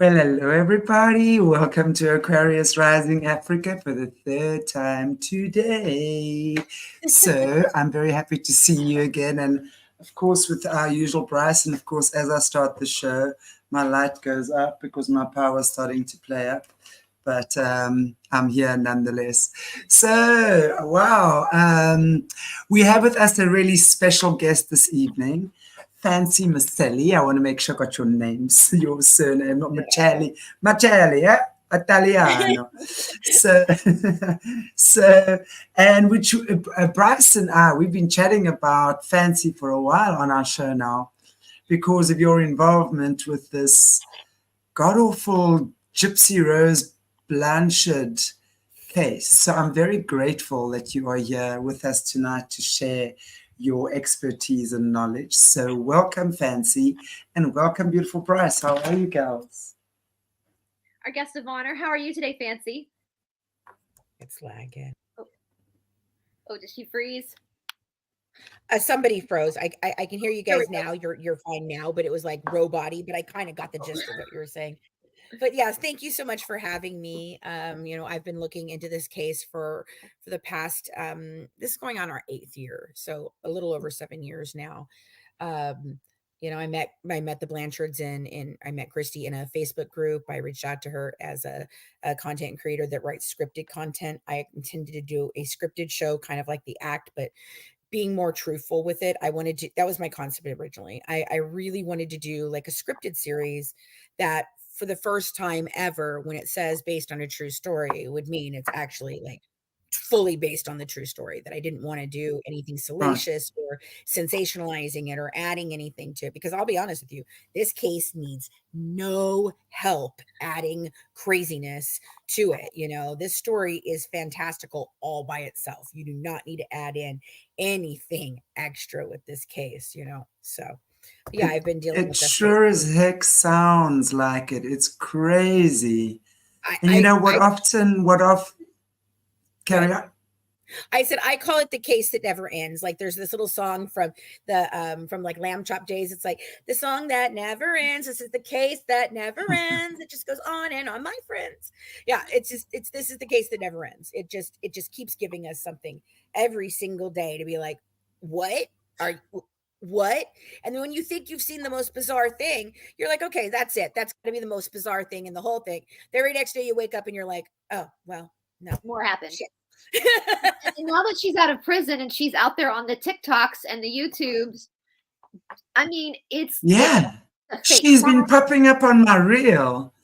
Well, hello everybody. Welcome to Aquarius Rising Africa for the third time today. So I'm very happy to see you again. And of course, with our usual Brice, and of course, as I start the show, my light goes up because my power is starting to play up. But I'm here nonetheless. So, wow. We have with us a really special guest this evening. Fancy Macelli. I want to make sure I got your names, your surname, not Macelli. Macelli, yeah? Italiano. And which Brice and I, we've been chatting about Fancy for a while on our show now because of your involvement with this god-awful Gypsy Rose Blanchard case. So I'm very grateful that you are here with us tonight to share your expertise and knowledge. So welcome, Fancy, and welcome, beautiful Brice. How are you, girls? Our guest of honor, how are you today, Fancy? It's lagging. Oh, did she freeze? Somebody froze. I can hear you guys now. You're fine now, but it was like robot-y, but I kind of got the gist of what you were saying. But yes, thank you so much for having me. I've been looking into this case for the past, this is going on our 8th year, so a little over 7 years now. I met the Blanchards and I met Christy in a Facebook group. I reached out to her as a content creator that writes scripted content. I intended to do a scripted show, kind of like The Act, but being more truthful with it. That was my concept originally. I really wanted to do like a scripted series that for the first time ever, when it says based on a true story, it would mean it's actually like fully based on the true story, that I didn't want to do anything salacious or sensationalizing it or adding anything to it. Because I'll be honest with you, this case needs no help adding craziness to it. This story is fantastical all by itself. You do not need to add in anything extra with this case, so. Yeah, I've been dealing with this. It sure as heck sounds like it. It's crazy. Carry on. I said, I call it the case that never ends. Like there's this little song from from like Lamb Chop days. It's like the song that never ends. This is the case that never ends. It just goes on and on, my friends. Yeah, this is the case that never ends. It just keeps giving us something every single day to be like, what? And then when you think you've seen the most bizarre thing, you're like, okay, that's it. That's going to be the most bizarre thing in the whole thing. The very next day you wake up and you're like, oh, well, no. More happened. And now that she's out of prison and she's out there on the TikToks and the YouTubes, I mean, she's been popping up on my reel.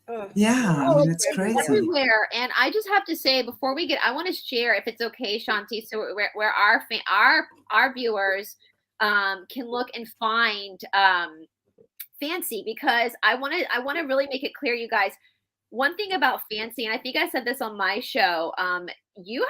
It's crazy everywhere. And I just have to say, before we I want to share, if it's okay, Shanti, so where our viewers can look and find Fancy, because I want to really make it clear, you guys. One thing about Fancy, and I think I said this on my show, you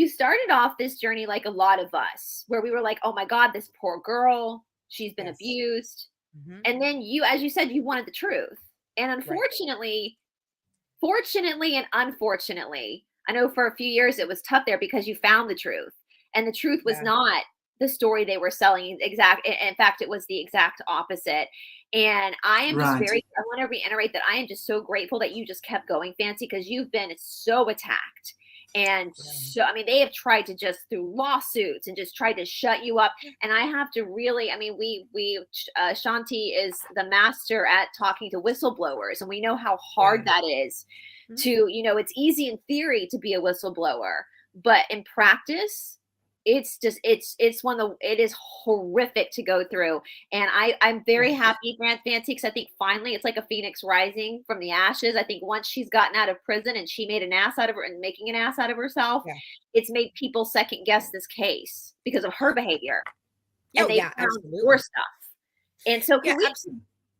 started off this journey like a lot of us, where we were like, oh my God, this poor girl, she's been abused. Mm-hmm. And then you, as you said, you wanted the truth. And unfortunately, fortunately and unfortunately, I know for a few years it was tough there because you found the truth. And the truth was not the story they were selling. In fact, it was the exact opposite. And I am just I want to reiterate that I am just so grateful that you just kept going, Fancy, because you've been so attacked. And so, I mean, they have tried to just through lawsuits and just tried to shut you up. And I have to really, I mean, Shanti is the master at talking to whistleblowers. And we know how hard that is to, it's easy in theory to be a whistleblower, but in practice, it is horrific to go through. And I'm very happy, Fancy, because I think finally it's like a phoenix rising from the ashes. I think once she's gotten out of prison and she made an ass out of her and making an ass out of herself, it's made people second guess this case because of her behavior. And they found more stuff. And so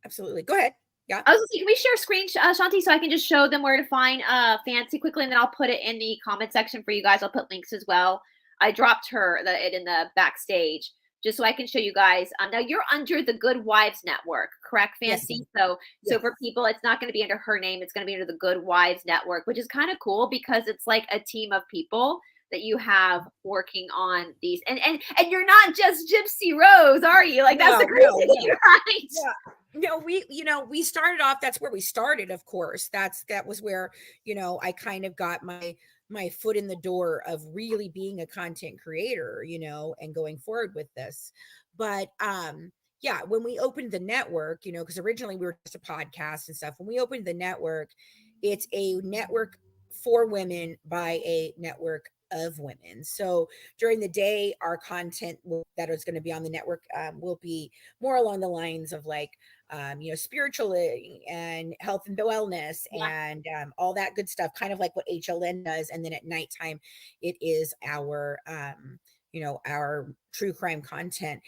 absolutely. Go ahead. Yeah. I was gonna say, can we share a screen, Shanti, so I can just show them where to find Fancy quickly, and then I'll put it in the comment section for you guys. I'll put links as well. I dropped it in the backstage just so I can show you guys. Now you're under the Good Wives Network, correct, Fancy? Yes. So for people, it's not going to be under her name. It's going to be under the Good Wives Network, which is kind of cool because it's like a team of people that you have working on these. And you're not just Gypsy Rose, are you? Like that's the crazy thing, right? No, we started off, that's where we started, of course. That was where, I kind of got my foot in the door of really being a content creator, and going forward with this. But yeah, when we opened the network, because originally we were just a podcast and stuff. When we opened the network, it's a network for women by a network of women. So during the day, our content that is going to be on the network will be more along the lines of like, spiritual and health and wellness and all that good stuff, kind of like what HLN does. And then at nighttime, it is our, our true crime content.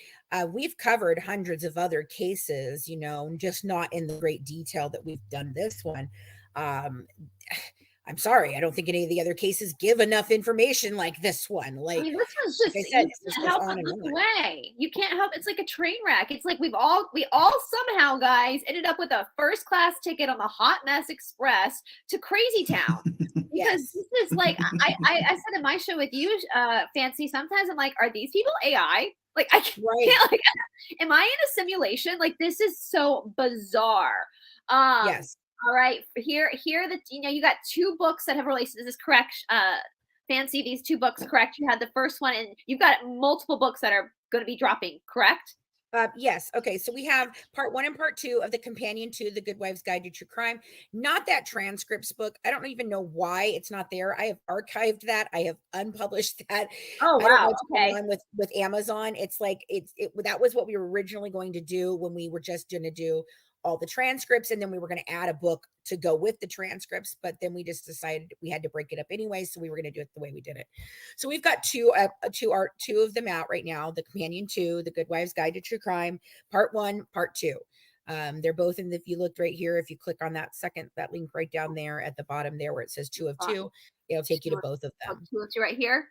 We've covered hundreds of other cases, just not in the great detail that we've done this one. I'm sorry, I don't think any of the other cases give enough information like this one. Like, I mean, this one's just, like I said, you can't help it look away. You can't help. It's like a train wreck. It's like we all somehow, guys, ended up with a first class ticket on the Hot Mess Express to Crazy Town. Because this is like, I said in my show with you, Fancy, sometimes I'm like, are these people AI? Like, I can't, like, am I in a simulation? Like, this is so bizarre. Yes. All right, here you got 2 books that have released. Is this correct? Fancy, these 2 books, correct? You had the first one, and you've got multiple books that are going to be dropping, correct? Yes. Okay. So we have part 1 and part 2 of the companion to The Good Wife's Guide to True Crime. Not that transcripts book. I don't even know why it's not there. I have archived that. I have unpublished that. Oh, wow. I don't know what's going on with Amazon. It's like, that was what we were originally going to do when we were just going to do all the transcripts, and then we were going to add a book to go with the transcripts, but then we just decided we had to break it up anyway, so we were going to do it the way we did it. So we've got two of them out right now: the companion to The Good Wife's Guide to True Crime, part 1, part 2. They're both in if you looked right here, if you click on that link right down there at the bottom there where it says 2 of 2, it'll take you to both of them. 2 of 2 right here.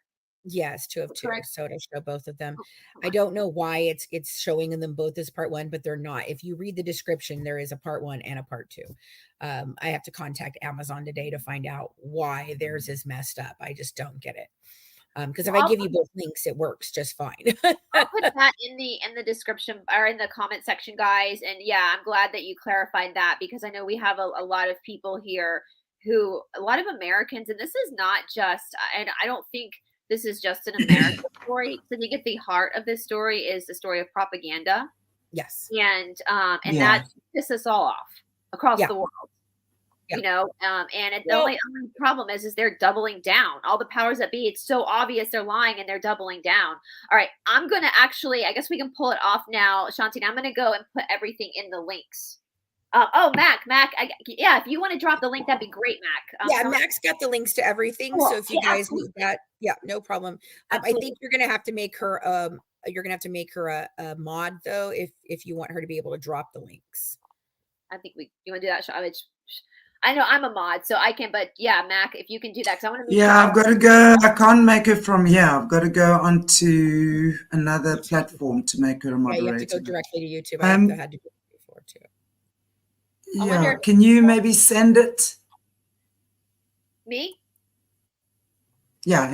Yes, 2 of 2. So it'll show both of them. I don't know why it's showing them both as part 1, but they're not. If you read the description, there is a part 1 and a part 2. I have to contact Amazon today to find out why theirs is messed up. I just don't get it. Because if I give you both links, it works just fine. I'll put that in the description or in the comment section, guys. And yeah, I'm glad that you clarified that, because I know we have a lot of people here a lot of Americans, and this is not just, and I don't think this is just an American story. So I think at the heart of this story is the story of propaganda. Yes. And that pisses us all off across the world. And the only problem is they're doubling down. All the powers that be, it's so obvious they're lying and they're doubling down. All right, I'm going to actually, I guess we can pull it off now. Shantine, I'm going to go and put everything in the links. Mac, if you want to drop the link, that'd be great, Mac. Mac's got the links to everything. Cool. So if you guys need that, no problem. I think you're gonna have to make her a mod though, if you want her to be able to drop the links. I think you want to do that. I know I'm a mod, so I can, but yeah, Mac, if you can do that, because I want to. I've got to go. I can't make it from here. I've got to go onto another platform to make her a moderator. You have to go directly to YouTube. I had to do it before too. Yeah, can you maybe send it? Me? Yeah,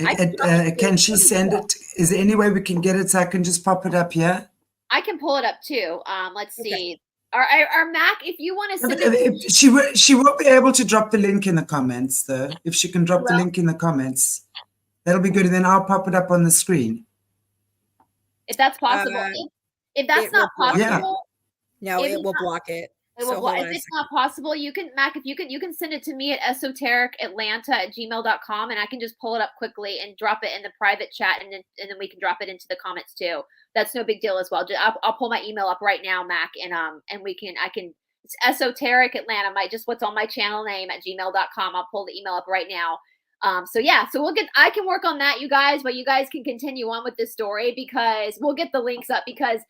can she send it? Is there any way we can get it so I can just pop it up here? I can pull it up too. Let's see. Our Mac, if you want to send it. She will be able to drop the link in the comments, though. If she can drop the link in the comments, that'll be good. And then I'll pop it up on the screen. If that's possible. If that's not possible. No, it will block it. If it's not possible, you can, Mac, if you can send it to me at esotericatlanta@gmail.com, and I can just pull it up quickly and drop it in the private chat, and then we can drop it into the comments too. That's no big deal as well. I'll pull my email up right now, Mac, and it's esotericatlanta, what's on my channel name at gmail.com. I'll pull the email up right now. So I can work on that, you guys, but you guys can continue on with this story, because we'll get the links up, because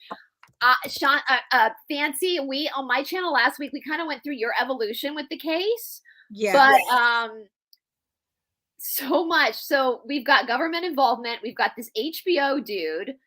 Fancy, we on my channel last week, we kind of went through your evolution with the case. But so much. So we've got government involvement. We've got this HBO dude.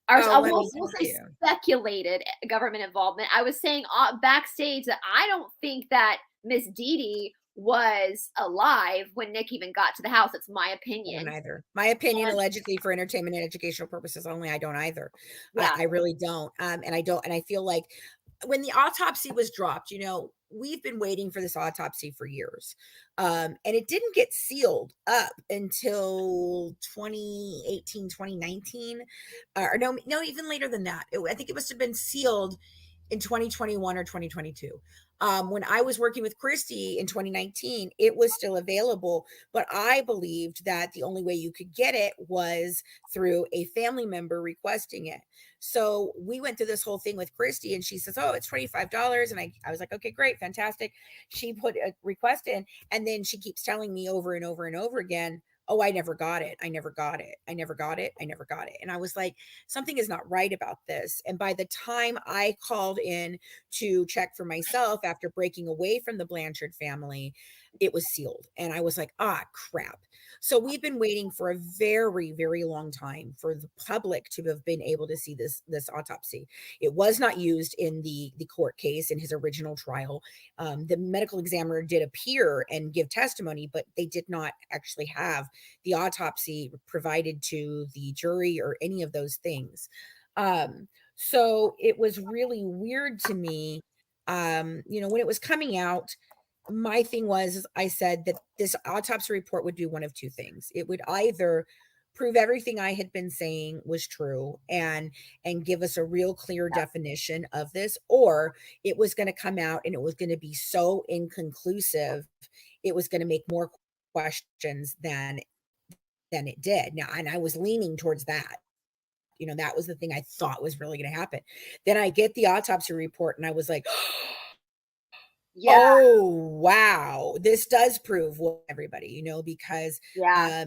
We'll say speculated government involvement. I was saying backstage that I don't think that Miss Dee Dee was alive when Nick even got to the house. That's my I opinion. don't either. My opinion, allegedly for entertainment and educational purposes only. I don't either. Yeah. I really don't. And I feel like when the autopsy was dropped, you know, we've been waiting for this autopsy for years. And it didn't get sealed up until 2018, 2019, or no, even later than that. I think it must have been sealed in 2021 or 2022. When I was working with Christy in 2019, it was still available, but I believed that the only way you could get it was through a family member requesting it. So we went through this whole thing with Christy, and she says, "Oh, it's $25." And I was like, "Okay, great, fantastic." She put a request in, and then she keeps telling me over and over and over again, "Oh, I never got it. I never got it. I never got it. I never got it." And I was like, something is not right about this. And by the time I called in to check for myself after breaking away from the Blanchard family, it was sealed. And I was like, ah, crap. So we've been waiting for a very, very long time for the public to have been able to see this autopsy. It was not used in the court case in his original trial. The medical examiner did appear and give testimony, but they did not actually have the autopsy provided to the jury or any of those things. So it was really weird to me. You know, when it was coming out, my thing was, I said that this autopsy report would do one of two things. It would either prove everything I had been saying was true and give us a real clear definition of this, or it was going to come out and it was going to be so inconclusive, it was going to make more questions than it did. Now, and I was leaning towards that. You know, that was the thing I thought was really going to happen. Then I get the autopsy report and I was like, Yeah. oh, wow, this does prove what everybody, you know, because Yeah.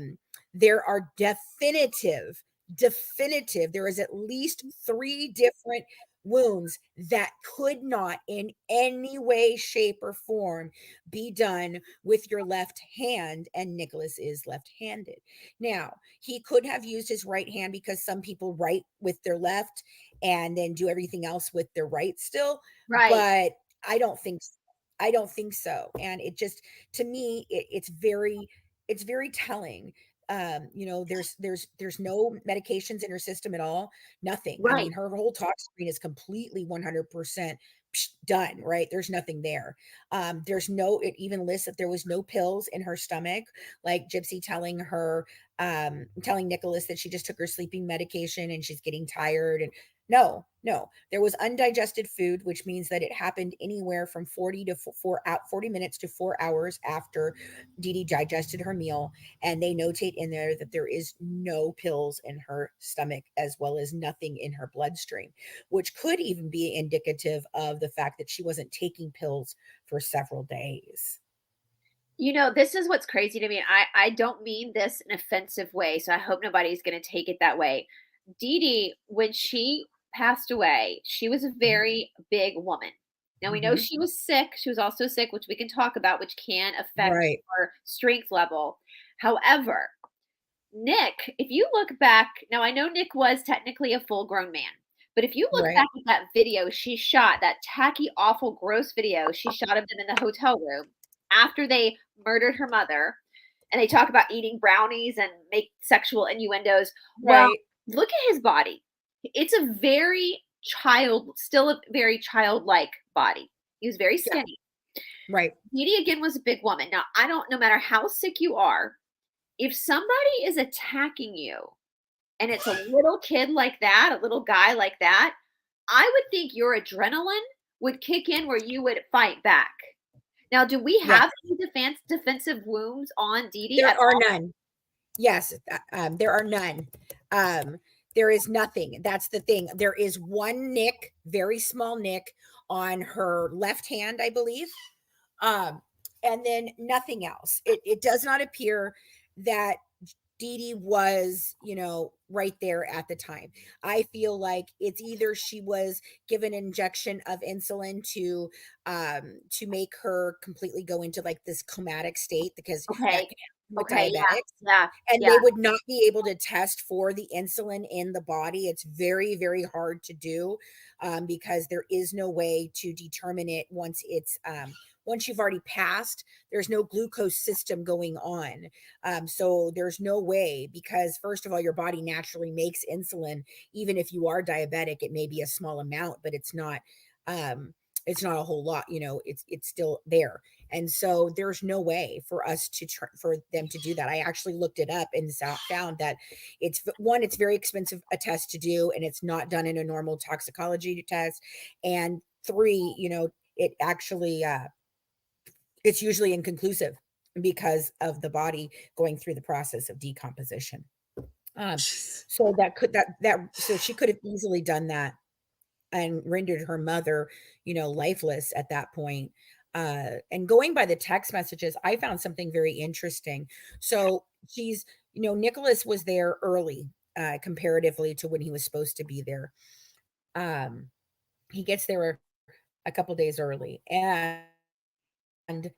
there are definitive, there is at least 3 different wounds that could not in any way, shape, or form be done with your left hand, and Nicholas is left-handed. Now, he could have used his right hand because some people write with their left and then do everything else with their right still, Right. but I don't think so. And it just, to me, it's very telling. You know, there's no medications in her system at all. Nothing. I Right. mean, her whole tox screen is completely 100% done, right? There's nothing there. There's no, it even lists that there was no pills in her stomach, like Gypsy telling telling Nicholas that she just took her sleeping medication and she's getting tired. And no, there was undigested food, which means that it happened anywhere from 40 minutes to 4 hours after Dee Dee digested her meal. And they notate in there that there is no pills in her stomach, as well as nothing in her bloodstream, which could even be indicative of the fact that she wasn't taking pills for several days. You know, this is what's crazy to me. I don't mean this in an offensive way, so I hope nobody's going to take it that way. Dee Dee, when she passed away, she was a very big woman. Now we know she was sick. She was also sick, which we can talk about, which can affect Right. her strength level. However, Nick, if you look back, now I know Nick was technically a full grown man, but if you look Right. back at that video she shot, that tacky, awful, gross video she shot of them in the hotel room after they murdered her mother, and they talk about eating brownies and make sexual innuendos. Well, Right. look at his body. It's a very still a very childlike body. He was very skinny. Right. Dee Dee again was a big woman. Now, no matter how sick you are, if somebody is attacking you and it's a little kid like that, a little guy like that, I would think your adrenaline would kick in where you would fight back. Now, do we have any defensive wounds on Dee Dee? There are none. Yes, there are none. There is nothing. That's the thing. There is one nick, very small nick on her left hand, I believe. And then nothing else. It does not appear that Dee Dee was, you know, right there at the time. I feel like it's either she was given an injection of insulin to make her completely go into like this comatic state, because that can happen with diabetics. Yeah. And they would not be able to test for the insulin in the body. It's very, very hard to do, because there is no way to determine it once once you've already passed, there's no glucose system going on. So there's no way, because first of all, your body naturally makes insulin. Even if you are diabetic, it may be a small amount, but it's not a whole lot, it's still there. And so there's no way for us for them to do that. I actually looked it up and found that it's very expensive a test to do, and it's not done in a normal toxicology test. And 3, it actually, it's usually inconclusive because of the body going through the process of decomposition. So she could have easily done that and rendered her mother, lifeless at that point. And going by the text messages, I found something very interesting. So Nicholas was there early, comparatively to when he was supposed to be there. He gets there a couple days early, and the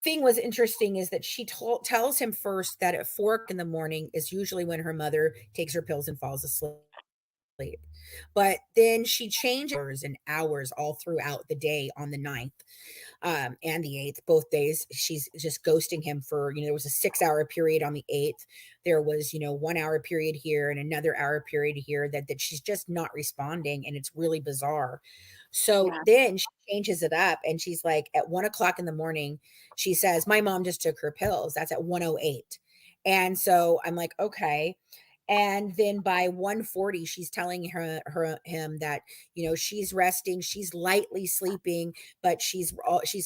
thing was interesting is that she tells him first that at 4 in the morning is usually when her mother takes her pills and falls asleep. But then she changes in hours all throughout the day on the 9th and the 8th. Both days she's just ghosting him for, there was a 6-hour period on the 8th. There was, 1 hour period here and another hour period here that she's just not responding. And it's really bizarre. So then she changes it up, and she's like, at 1 o'clock in the morning, she says, my mom just took her pills. That's at 1:08. And so I'm like, okay. And then by 1:40, she's telling him that, she's resting, she's lightly sleeping, but she's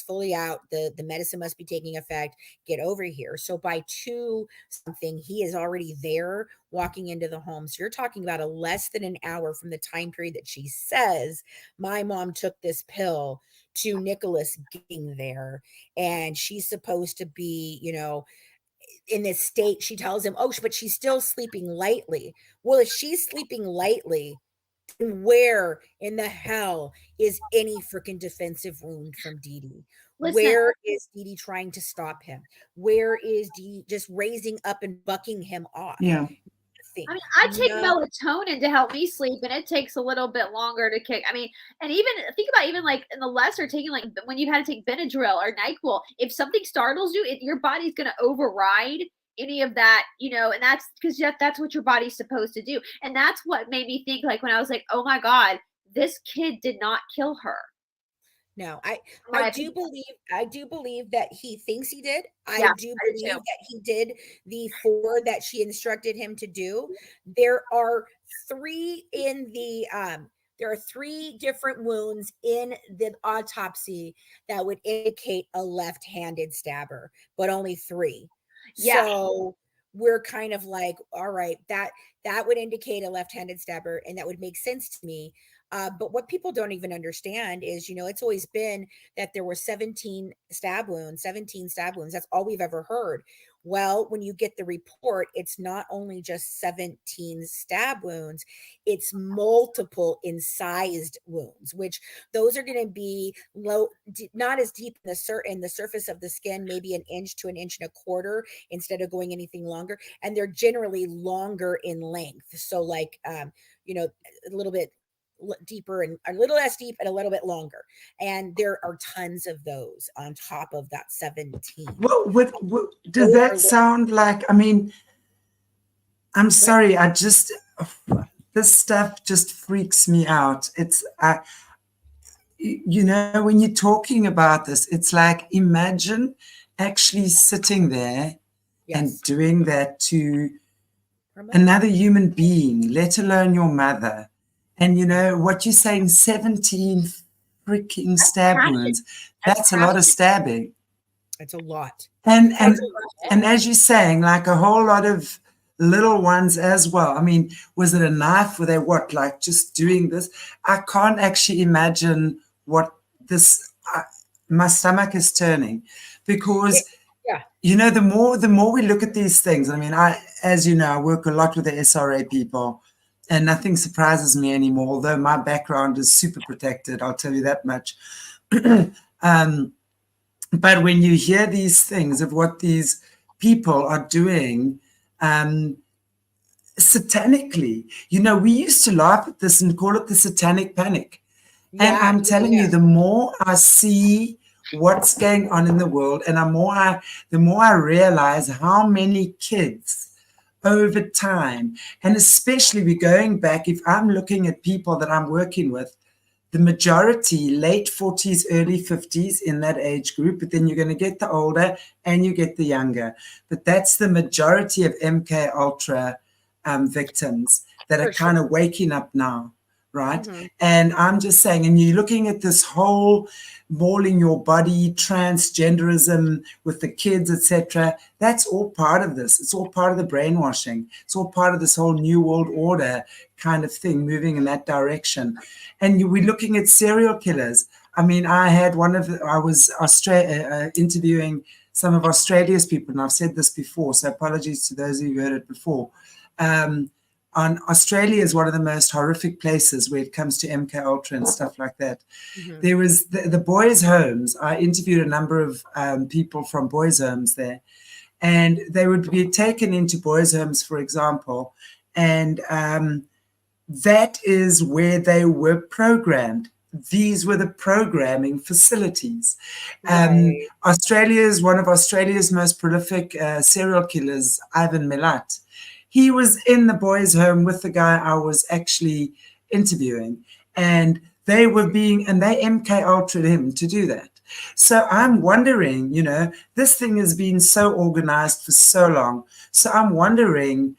fully out. The medicine must be taking effect. Get over here. So by 2 something, he is already there walking into the home. So you're talking about a less than an hour from the time period that she says, my mom took this pill, to Nicholas getting there. And she's supposed to be, in this state. She tells him, oh, but she's still sleeping lightly. Well, if she's sleeping lightly, then where in the hell is any freaking defensive wound from Dee Dee? Where is Dee Dee trying to stop him? Where is Dee Dee just raising up and bucking him off? Yeah. I mean, I take melatonin to help me sleep, and it takes a little bit longer to kick. I mean, and even think about like in the lesser taking, like when you had to take Benadryl or NyQuil, if something startles you, your body's going to override any of that, and that's because that's what your body's supposed to do. And that's what made me think, like, when I was like, oh my God, this kid did not kill her. No, I do believe that he thinks he did. I do believe that he did the 4 that she instructed him to do. There are 3 different wounds in the autopsy that would indicate a left-handed stabber, but only 3. Yeah. So we're kind of like, all right, that would indicate a left-handed stabber, and that would make sense to me. But what people don't even understand is, it's always been that there were 17 stab wounds. That's all we've ever heard. Well, when you get the report, it's not only just 17 stab wounds, it's multiple incised wounds, which those are going to be low, not as deep in the surface of the skin, maybe 1 inch to 1.25 inches instead of going anything longer. And they're generally longer in length. So like, a little bit deeper and a little less deep and a little bit longer, and there are tons of those on top of that 17. What does that sound like? I mean, I'm sorry, this stuff just freaks me out. It's when you're talking about this, it's like, imagine actually sitting there and doing that to another human being, let alone your mother. And what you're saying, 17 freaking stab wounds. That's a lot of stabbing. It's a lot. And as you're saying, like a whole lot of little ones as well. I mean, was it a knife? Were they like just doing this? I can't actually imagine what this. My stomach is turning, because the more we look at these things. I mean, as you know, I work a lot with the SRA people. And nothing surprises me anymore, although my background is super protected, I'll tell you that much. But when you hear these things of what these people are doing satanically, we used to laugh at this and call it the satanic panic. And Yeah, I'm telling you, the more I see what's going on in the world, and the more I realize how many kids over time, and especially we're going back, if I'm looking at people that I'm working with, the majority late 40s, early 50s in that age group, but then you're going to get the older and you get the younger. But that's the majority of MK Ultra victims that are kind of waking up now, right? And I'm just saying, and you're looking at this whole mauling your body, transgenderism with the kids, etc. That's all part of this. It's all part of the brainwashing. It's all part of this whole new world order kind of thing moving in that direction. And we're looking at serial killers. I mean, I was interviewing some of Australia's people, and I've said this before, so apologies to those who heard it before. Australia is one of the most horrific places where it comes to MK Ultra and stuff like that. There was the boys' homes. I interviewed a number of people from boys' homes there, and they would be taken into boys' homes, for example, and that is where they were programmed. These were the programming facilities. Australia is one of Australia's most prolific serial killers, Ivan Milat. He was in the boys' home with the guy I was actually interviewing, and they MK Ultra'd him to do that. So I'm wondering, this thing has been so organized for so long. So I'm wondering,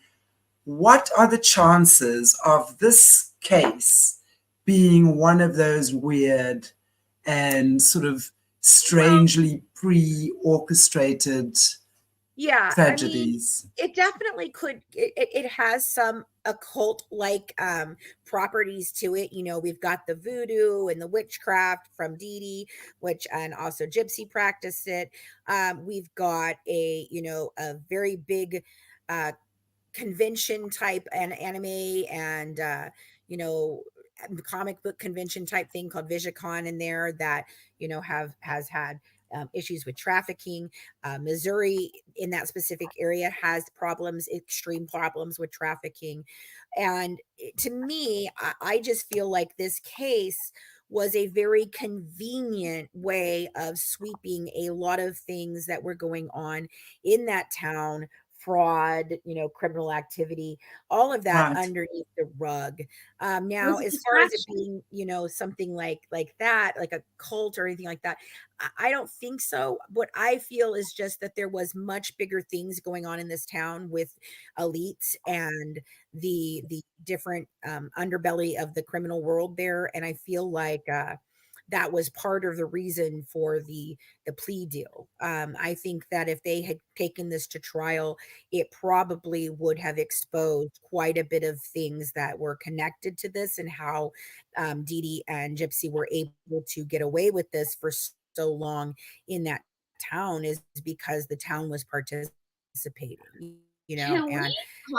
what are the chances of this case being one of those weird and sort of strangely pre-orchestrated tragedies? I mean, it definitely could. It has some occult-like properties to it. We've got the voodoo and the witchcraft from Dee Dee, and also Gypsy practiced it. We've got a very big convention type and anime and comic book convention type thing called VisionCon in there that has had issues with trafficking. Missouri in that specific area has extreme problems with trafficking. And to me, I just feel like this case was a very convenient way of sweeping a lot of things that were going on in that town, fraud, criminal activity, all of that underneath the rug. Now, as far as it being, something like that, like a cult or anything like that, I don't think so. What I feel is just that there was much bigger things going on in this town with elites and the different underbelly of the criminal world there. And I feel like that was part of the reason for the plea deal. I think that if they had taken this to trial, it probably would have exposed quite a bit of things that were connected to this, and how Dee Dee and Gypsy were able to get away with this for so long in that town, is because the town was participating, and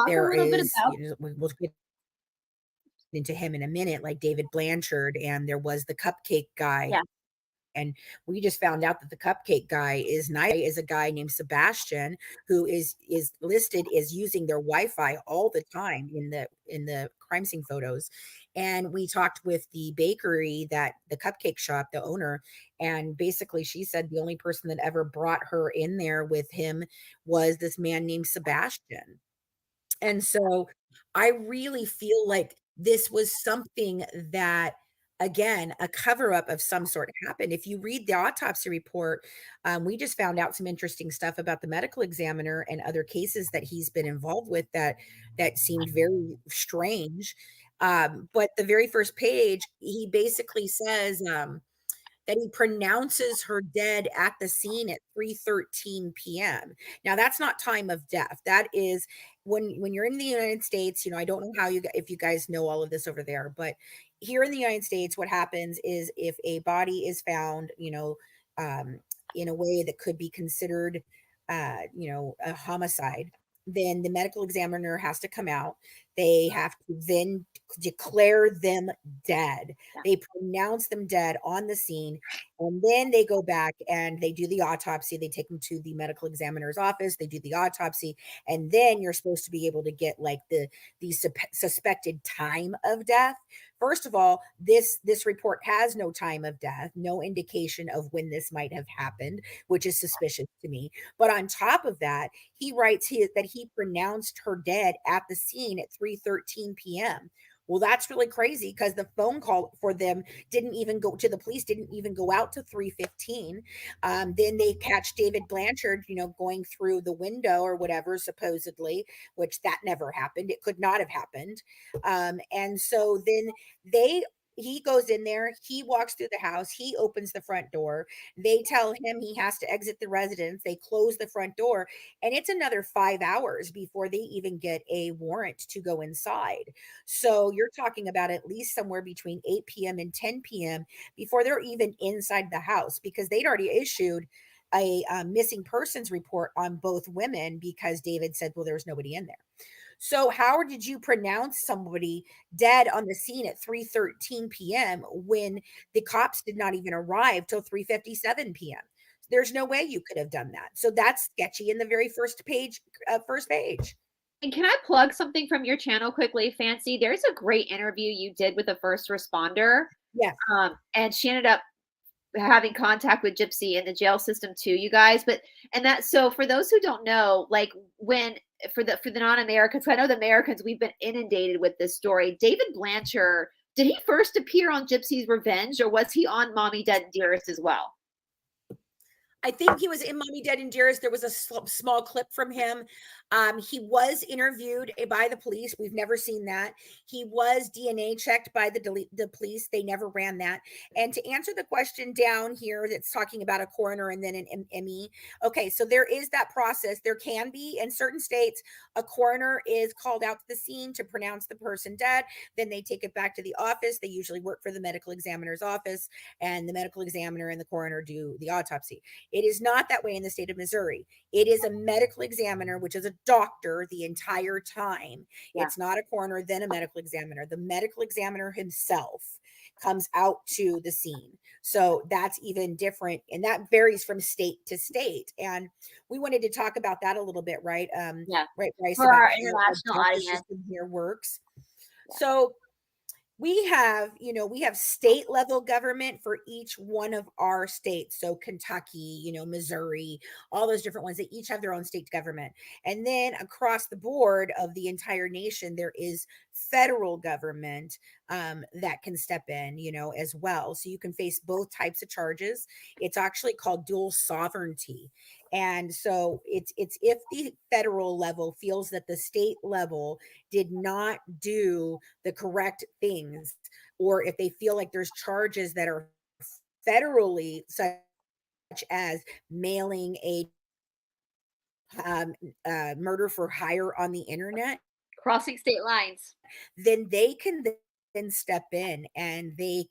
there is, we'll get into him in a minute, like David Blanchard, and there was the cupcake guy. Yeah. And we just found out that the cupcake guy is a guy named Sebastian, who is listed as using their Wi-Fi all the time in the crime scene photos. And we talked with the bakery, that the cupcake shop, the owner, and basically she said the only person that ever brought her in there with him was this man named Sebastian. And so I really feel like this was something that, again, a cover up of some sort happened. If you read the autopsy report, we just found out some interesting stuff about the medical examiner and other cases that he's been involved with that seemed very strange. But the very first page, he basically says that he pronounces her dead at the scene at 3:13 p.m. Now, that's not time of death. That is when you're in the United States. I don't know if you guys know all of this over there, but here in the United States, what happens is if a body is found, in a way that could be considered, a homicide, then the medical examiner has to come out. They have to then declare them dead. Yeah. They pronounce them dead on the scene, and then they go back and they do the autopsy. They take them to the medical examiner's office. They do the autopsy, and then you're supposed to be able to get like the suspected time of death. First of all, this report has no time of death, no indication of when this might have happened, which is suspicious to me. But on top of that, he writes that he pronounced her dead at the scene at 3:13 p.m. Well, that's really crazy because the phone call for them didn't even go to the police, didn't even go out to 3:15. Then they catch David Blanchard, going through the window or whatever, supposedly, which that never happened. It could not have happened. And so then he goes in there, he walks through the house, he opens the front door. They tell him he has to exit the residence. They close the front door, and it's another 5 hours before they even get a warrant to go inside. So you're talking about at least somewhere between 8 p.m. and 10 p.m. before they're even inside the house, because they'd already issued a missing persons report on both women because David said, well, there's nobody in there. So how did you pronounce somebody dead on the scene at 3:13 p.m. when the cops did not even arrive till 3:57 p.m.? There's no way you could have done that. So that's sketchy in the very first page. And can I plug something from your channel quickly, Fancy? There's a great interview you did with a first responder. Yes. And she ended up having contact with Gypsy in the jail system too, you guys. So for those who don't know, like for the non-Americans, I know the Americans, we've been inundated with this story. David Blanchard, did he first appear on Gypsy's Revenge, or was he on Mommy Dead and Dearest as well? I think he was in Mommy Dead and Dearest. There was a small clip from him. He was interviewed by the police. We've never seen that. He was DNA checked by the police. They never ran that. And to answer the question down here that's talking about a coroner and then an ME. Okay, so there is that process. There can be, in certain states, a coroner is called out to the scene to pronounce the person dead. Then they take it back to the office. They usually work for the medical examiner's office, and the medical examiner and the coroner do the autopsy. It is not that way in the state of Missouri. It is a medical examiner, which is a doctor the entire time. Yeah. It's not a coroner, then a medical examiner. The medical examiner himself comes out to the scene. So that's even different. And that varies from state to state. And we wanted to talk about that a little bit, right? Right, Brice, for our international audience here works. Yeah. So we have state level government for each one of our states. So Kentucky, Missouri, all those different ones, they each have their own state government. And then across the board of the entire nation, there is federal government that can step in, as well. So you can face both types of charges. It's actually called dual sovereignty. And so it's if the federal level feels that the state level did not do the correct things, or if they feel like there's charges that are federally, such as mailing a murder for hire on the internet, crossing state lines, then they can then step in and they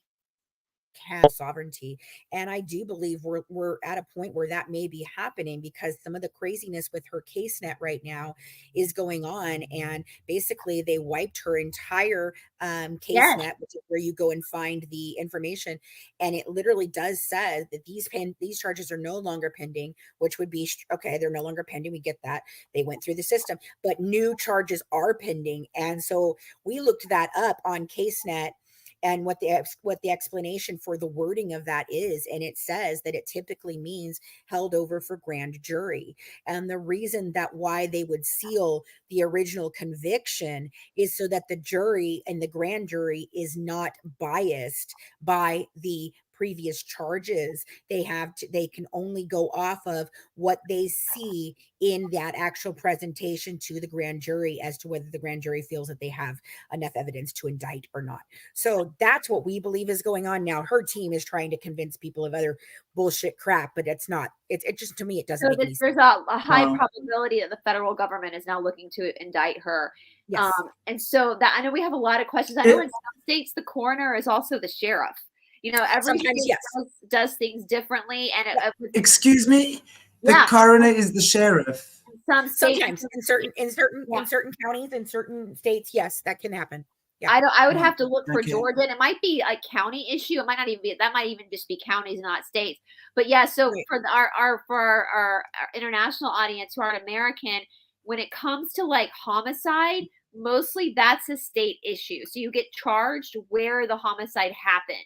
have sovereignty. And I do believe we're at a point where that may be happening, because some of the craziness with her case net right now is going on. And basically they wiped her entire case net, which is where you go and find the information. And it literally does say that these charges are no longer pending, which would be, okay, they're no longer pending. We get that. They went through the system, but new charges are pending. And so we looked that up on CaseNet, and what the explanation for the wording of that is. And it says that it typically means held over for grand jury. And the reason that why they would seal the original conviction is so that the jury and the grand jury is not biased by the previous charges. They can only go off of what they see in that actual presentation to the grand jury as to whether the grand jury feels that they have enough evidence to indict or not. So that's what we believe is going on now. Her team is trying to convince people of other bullshit crap, but it's not. It just, to me, it doesn't make any sense. There's a high probability that the federal government is now looking to indict her. Yes. And so that, I know we have a lot of questions. I know in some states the coroner is also the sheriff. Every state does things differently. And excuse me, the coroner is the sheriff. In some states, sometimes in certain counties, in certain states, yes, that can happen. Yeah. I would have to look for Georgia, and it might be a county issue. It might not even be, that might even just be counties, not states. But yeah, so for our international audience who aren't American, when it comes to like homicide, mostly that's a state issue. So you get charged where the homicide happened.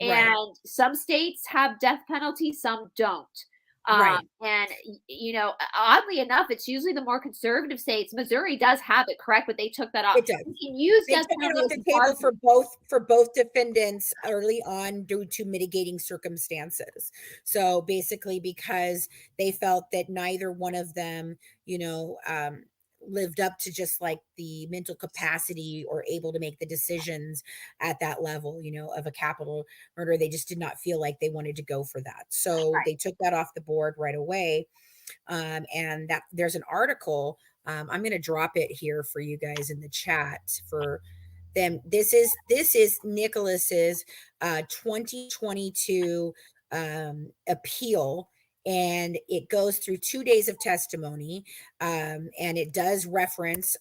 And some states have death penalty, some don't. And you know, oddly enough, it's usually the more conservative states. Missouri does have it, correct, but they took that off. It does. You can use they took it off the table for both defendants early on due to mitigating circumstances. So basically, because they felt that neither one of them, you know, lived up to just like the mental capacity or able to make the decisions at that level, you know, of a capital murder. They just did not feel like they wanted to go for that. So they took that off the board right away. And that there's an article. I'm going to drop it here for you guys in the chat for them. This is Nicholas's 2022 appeal. And it goes through 2 days of testimony, and it does reference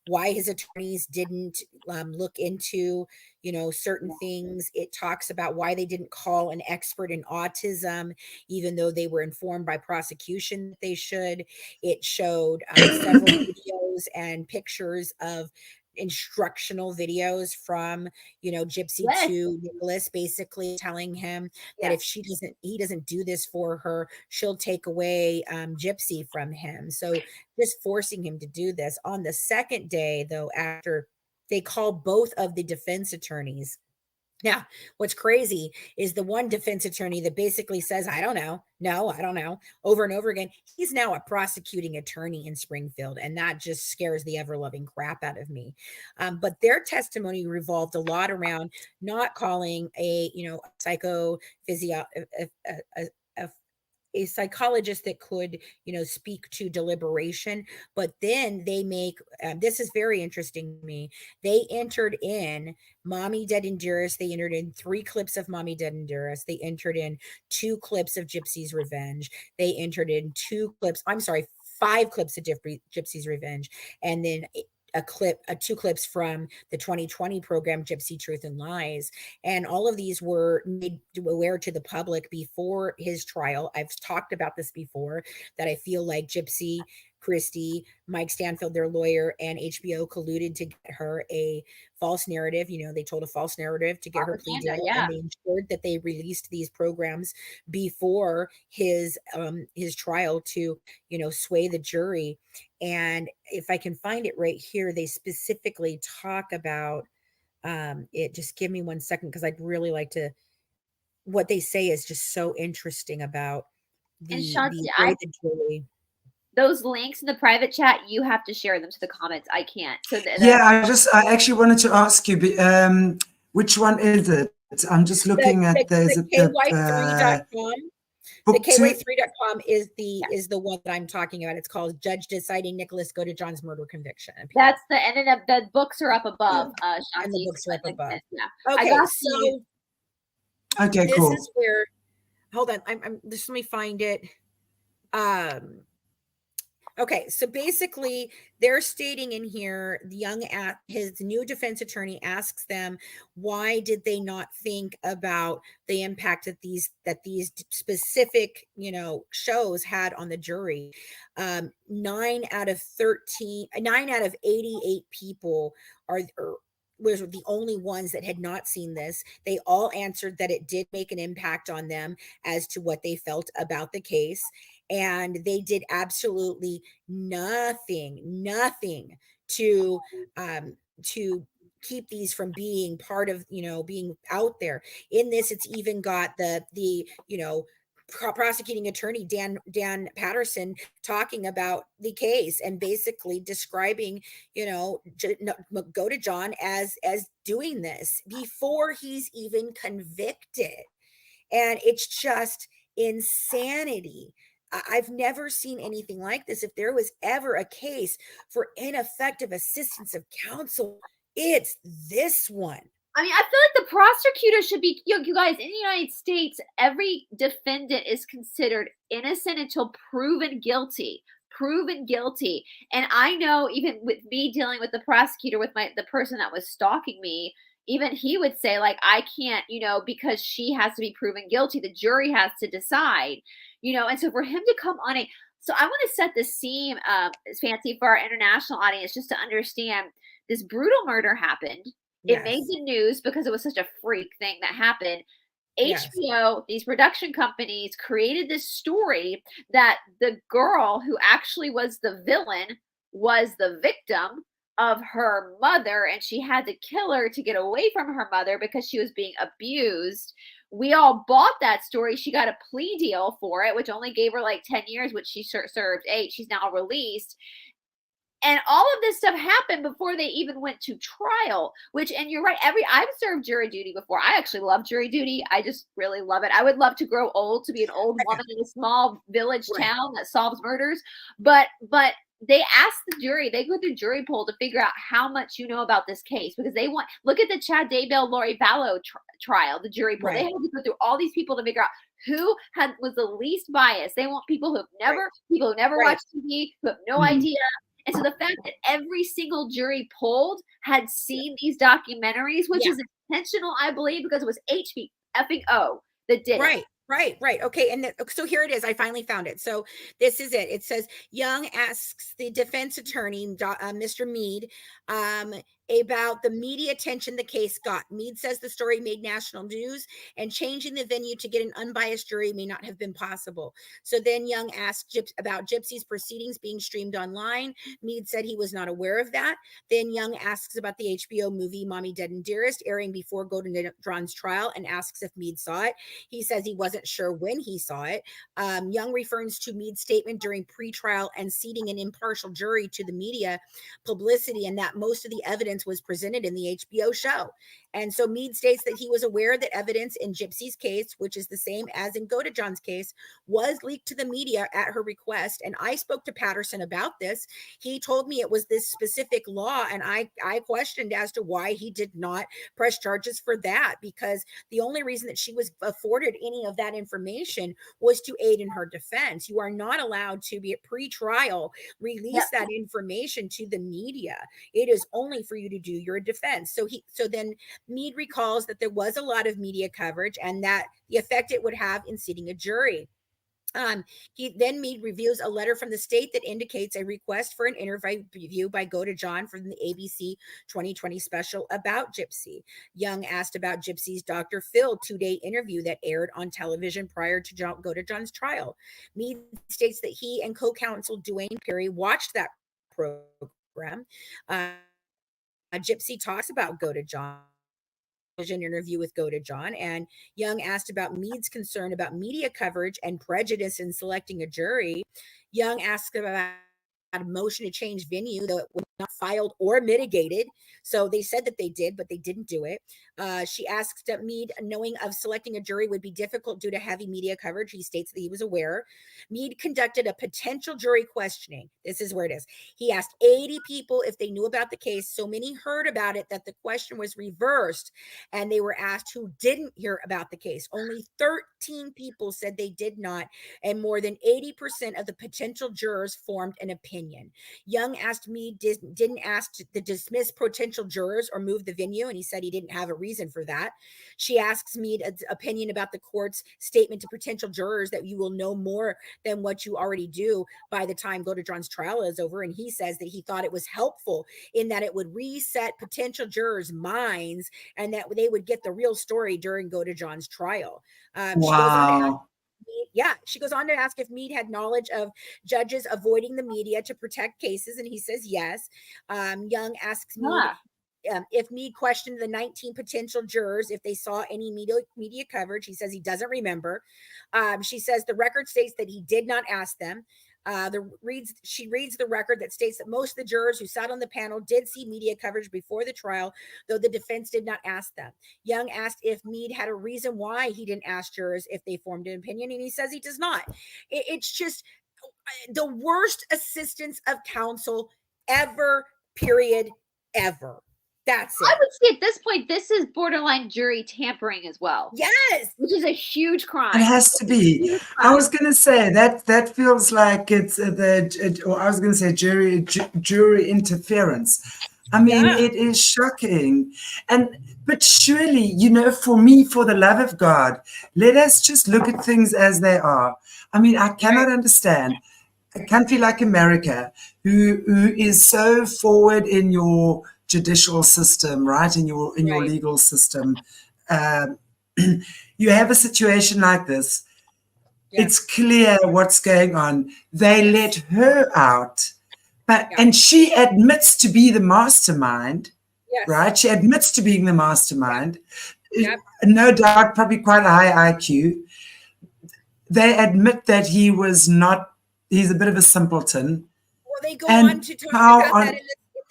why his attorneys didn't look into, you know, certain things. It talks about why they didn't call an expert in autism, even though they were informed by prosecution that they should. It showed several videos and pictures of instructional videos from, you know, Gypsy to Nicholas, basically telling him that if he doesn't do this for her, she'll take away Gypsy from him. So just forcing him to do this. On the second day, though, after they called both of the defense attorneys. Now, what's crazy is the one defense attorney that basically says, I don't know, over and over again. He's now a prosecuting attorney in Springfield, and that just scares the ever-loving crap out of me. But their testimony revolved a lot around not calling a, you know, a psychologist that could, you know, speak to deliberation. But then they make, this is very interesting to me. They entered in Mommy Dead and Dearest. They entered in 3 clips of Mommy Dead and Dearest. They entered in 2 clips of Gypsy's Revenge. They entered in 5 clips of Gypsy's Revenge. And then 2 clips from the 2020 program, Gypsy Truth and Lies. And all of these were made aware to the public before his trial. I've talked about this before, that I feel like Gypsy, Christie, Mike Stanfield, their lawyer, and HBO colluded to get her a false narrative. You know, they told a false narrative to get her plea deal, and they ensured that they released these programs before his trial to, you know, sway the jury. And if I can find it right here, they specifically talk about it. Just give me 1 second, because I'd really like to. What they say is just so interesting about the jury. Those links in the private chat, you have to share them to the comments. I can't. So I actually wanted to ask you, which one is it? I'm just looking at the KY3.com. The KY3.com is the one that I'm talking about. It's called Judge Deciding Nicholas Go to John's Murder Conviction. That's and then the books are up above. And the books are up above. Yeah. Okay, cool. This is where. Hold on. I'm just, let me find it. Okay, so basically they're stating in here, his new defense attorney asks them, why did they not think about the impact that these specific, you know, shows had on the jury? 9 out of 88 people was the only ones that had not seen this. They all answered that it did make an impact on them as to what they felt about the case. And they did absolutely nothing to keep these from being part of, you know, being out there. In this, it's even got the you know, prosecuting attorney Dan Patterson talking about the case and basically describing, you know, Go to John as doing this before he's even convicted. And it's just insanity. I've never seen anything like this. If there was ever a case for ineffective assistance of counsel, it's this one. I mean, I feel like the prosecutor should be, you guys, in the United States, every defendant is considered innocent until proven guilty. proven guilty. And I know even with me dealing with the prosecutor, with the person that was stalking me, even he would say, like, I can't, because she has to be proven guilty. The jury has to decide, and so for him to come on so I want to set the scene, Fancy, for our international audience, just to understand this brutal murder happened. It made the news because it was such a freak thing that happened. HBO, these production companies created this story that the girl who actually was the villain was the victim of her mother, and she had to kill her to get away from her mother because she was being abused. We all bought that story. She got a plea deal for it, which only gave her like 10 years, which she served 8. She's now released. And all of this stuff happened before they even went to trial, and you're right. I've served jury duty before. I actually love jury duty. I just really love it. I would love to grow old, to be an old woman in a small village town that solves murders. But they ask the jury, they go through jury poll to figure out how much you know about this case, because they look at the Chad Daybell, Lori Vallow trial, the jury poll. They have to go through all these people to figure out who was the least biased. They want people who have never watched TV, who have no idea. And so the fact that every single jury polled had seen these documentaries, which is intentional, I believe, because it was HBO that did it. Right. Okay. And so here it is. I finally found it. So this is it. It says, Young asks the defense attorney, Mr. Mead, about the media attention the case got. Mead says the story made national news and changing the venue to get an unbiased jury may not have been possible. So then Young asked about Gypsy's proceedings being streamed online. Mead said he was not aware of that. Then Young asks about the HBO movie Mommy Dead and Dearest airing before Golden John's trial and asks if Mead saw it. He says he wasn't sure when he saw it. Young refers to Mead's statement during pretrial and seating an impartial jury to the media publicity, and that most of the evidence was presented in the HBO show. And so Mead states that he was aware that evidence in Gypsy's case, which is the same as in Go to John's case, was leaked to the media at her request. And I spoke to Patterson about this. He told me it was this specific law, and I questioned as to why he did not press charges for that, because the only reason that she was afforded any of that information was to aid in her defense. You are not allowed to be at pre-trial release that information to the media. It is only for you to do your defense. So then Mead recalls that there was a lot of media coverage and that the effect it would have in seating a jury. Mead reviews a letter from the state that indicates a request for an interview by Go to John from the ABC 2020 special about Gypsy. Young asked about Gypsy's Dr. Phil 2-day interview that aired on television prior to Go to John's trial. Mead states that he and co-counsel Dwayne Perry watched that program. Gypsy talks about Go to John. Interview with Go to John, and Young asked about Mead's concern about media coverage and prejudice in selecting a jury. Young asked about a motion to change venue, though it was not filed or mitigated. So they said that they did, but they didn't do it. She asked Mead, knowing of selecting a jury would be difficult due to heavy media coverage. He states that he was aware. Mead conducted a potential jury questioning. This is where it is. He asked 80 people if they knew about the case. So many heard about it that the question was reversed, and they were asked who didn't hear about the case. Only 13 people said they did not, and more than 80% of the potential jurors formed an opinion. Young asked Mead, didn't ask to dismiss potential jurors or move the venue, and he said he didn't have a reason for that. She asks Mead's opinion about the court's statement to potential jurors that you will know more than what you already do by the time Go to John's trial is over, and he says that he thought it was helpful in that it would reset potential jurors' minds and that they would get the real story during Go to John's trial. Wow. She goes on to ask if Mead had knowledge of judges avoiding the media to protect cases, and he says yes. Young asks Mead if Mead questioned the 19 potential jurors if they saw any media coverage. He says he doesn't remember. She says the record states that he did not ask them. She reads the record that states that most of the jurors who sat on the panel did see media coverage before the trial, though the defense did not ask them. Young asked if Mead had a reason why he didn't ask jurors if they formed an opinion, and he says he does not. It's just the worst assistance of counsel ever, period, ever. That's I it. would say at this point, this is borderline jury tampering as well. Yes. Which is a huge crime. It has to be. I was going to say that feels like it's or I was going to say jury interference. I mean, Yeah. it is shocking. But surely, you know, for me, for the love of God, let us just look at things as they are. I mean, I cannot understand a country like America, who is so forward in your judicial system, right, in your legal system. Um, you have a situation like this. It's clear what's going on. They let her out, and she admits to be the mastermind. Yes. Right? She admits to being the mastermind. No doubt, probably quite a high IQ. They admit that he's a bit of a simpleton. Well, they go on to talk about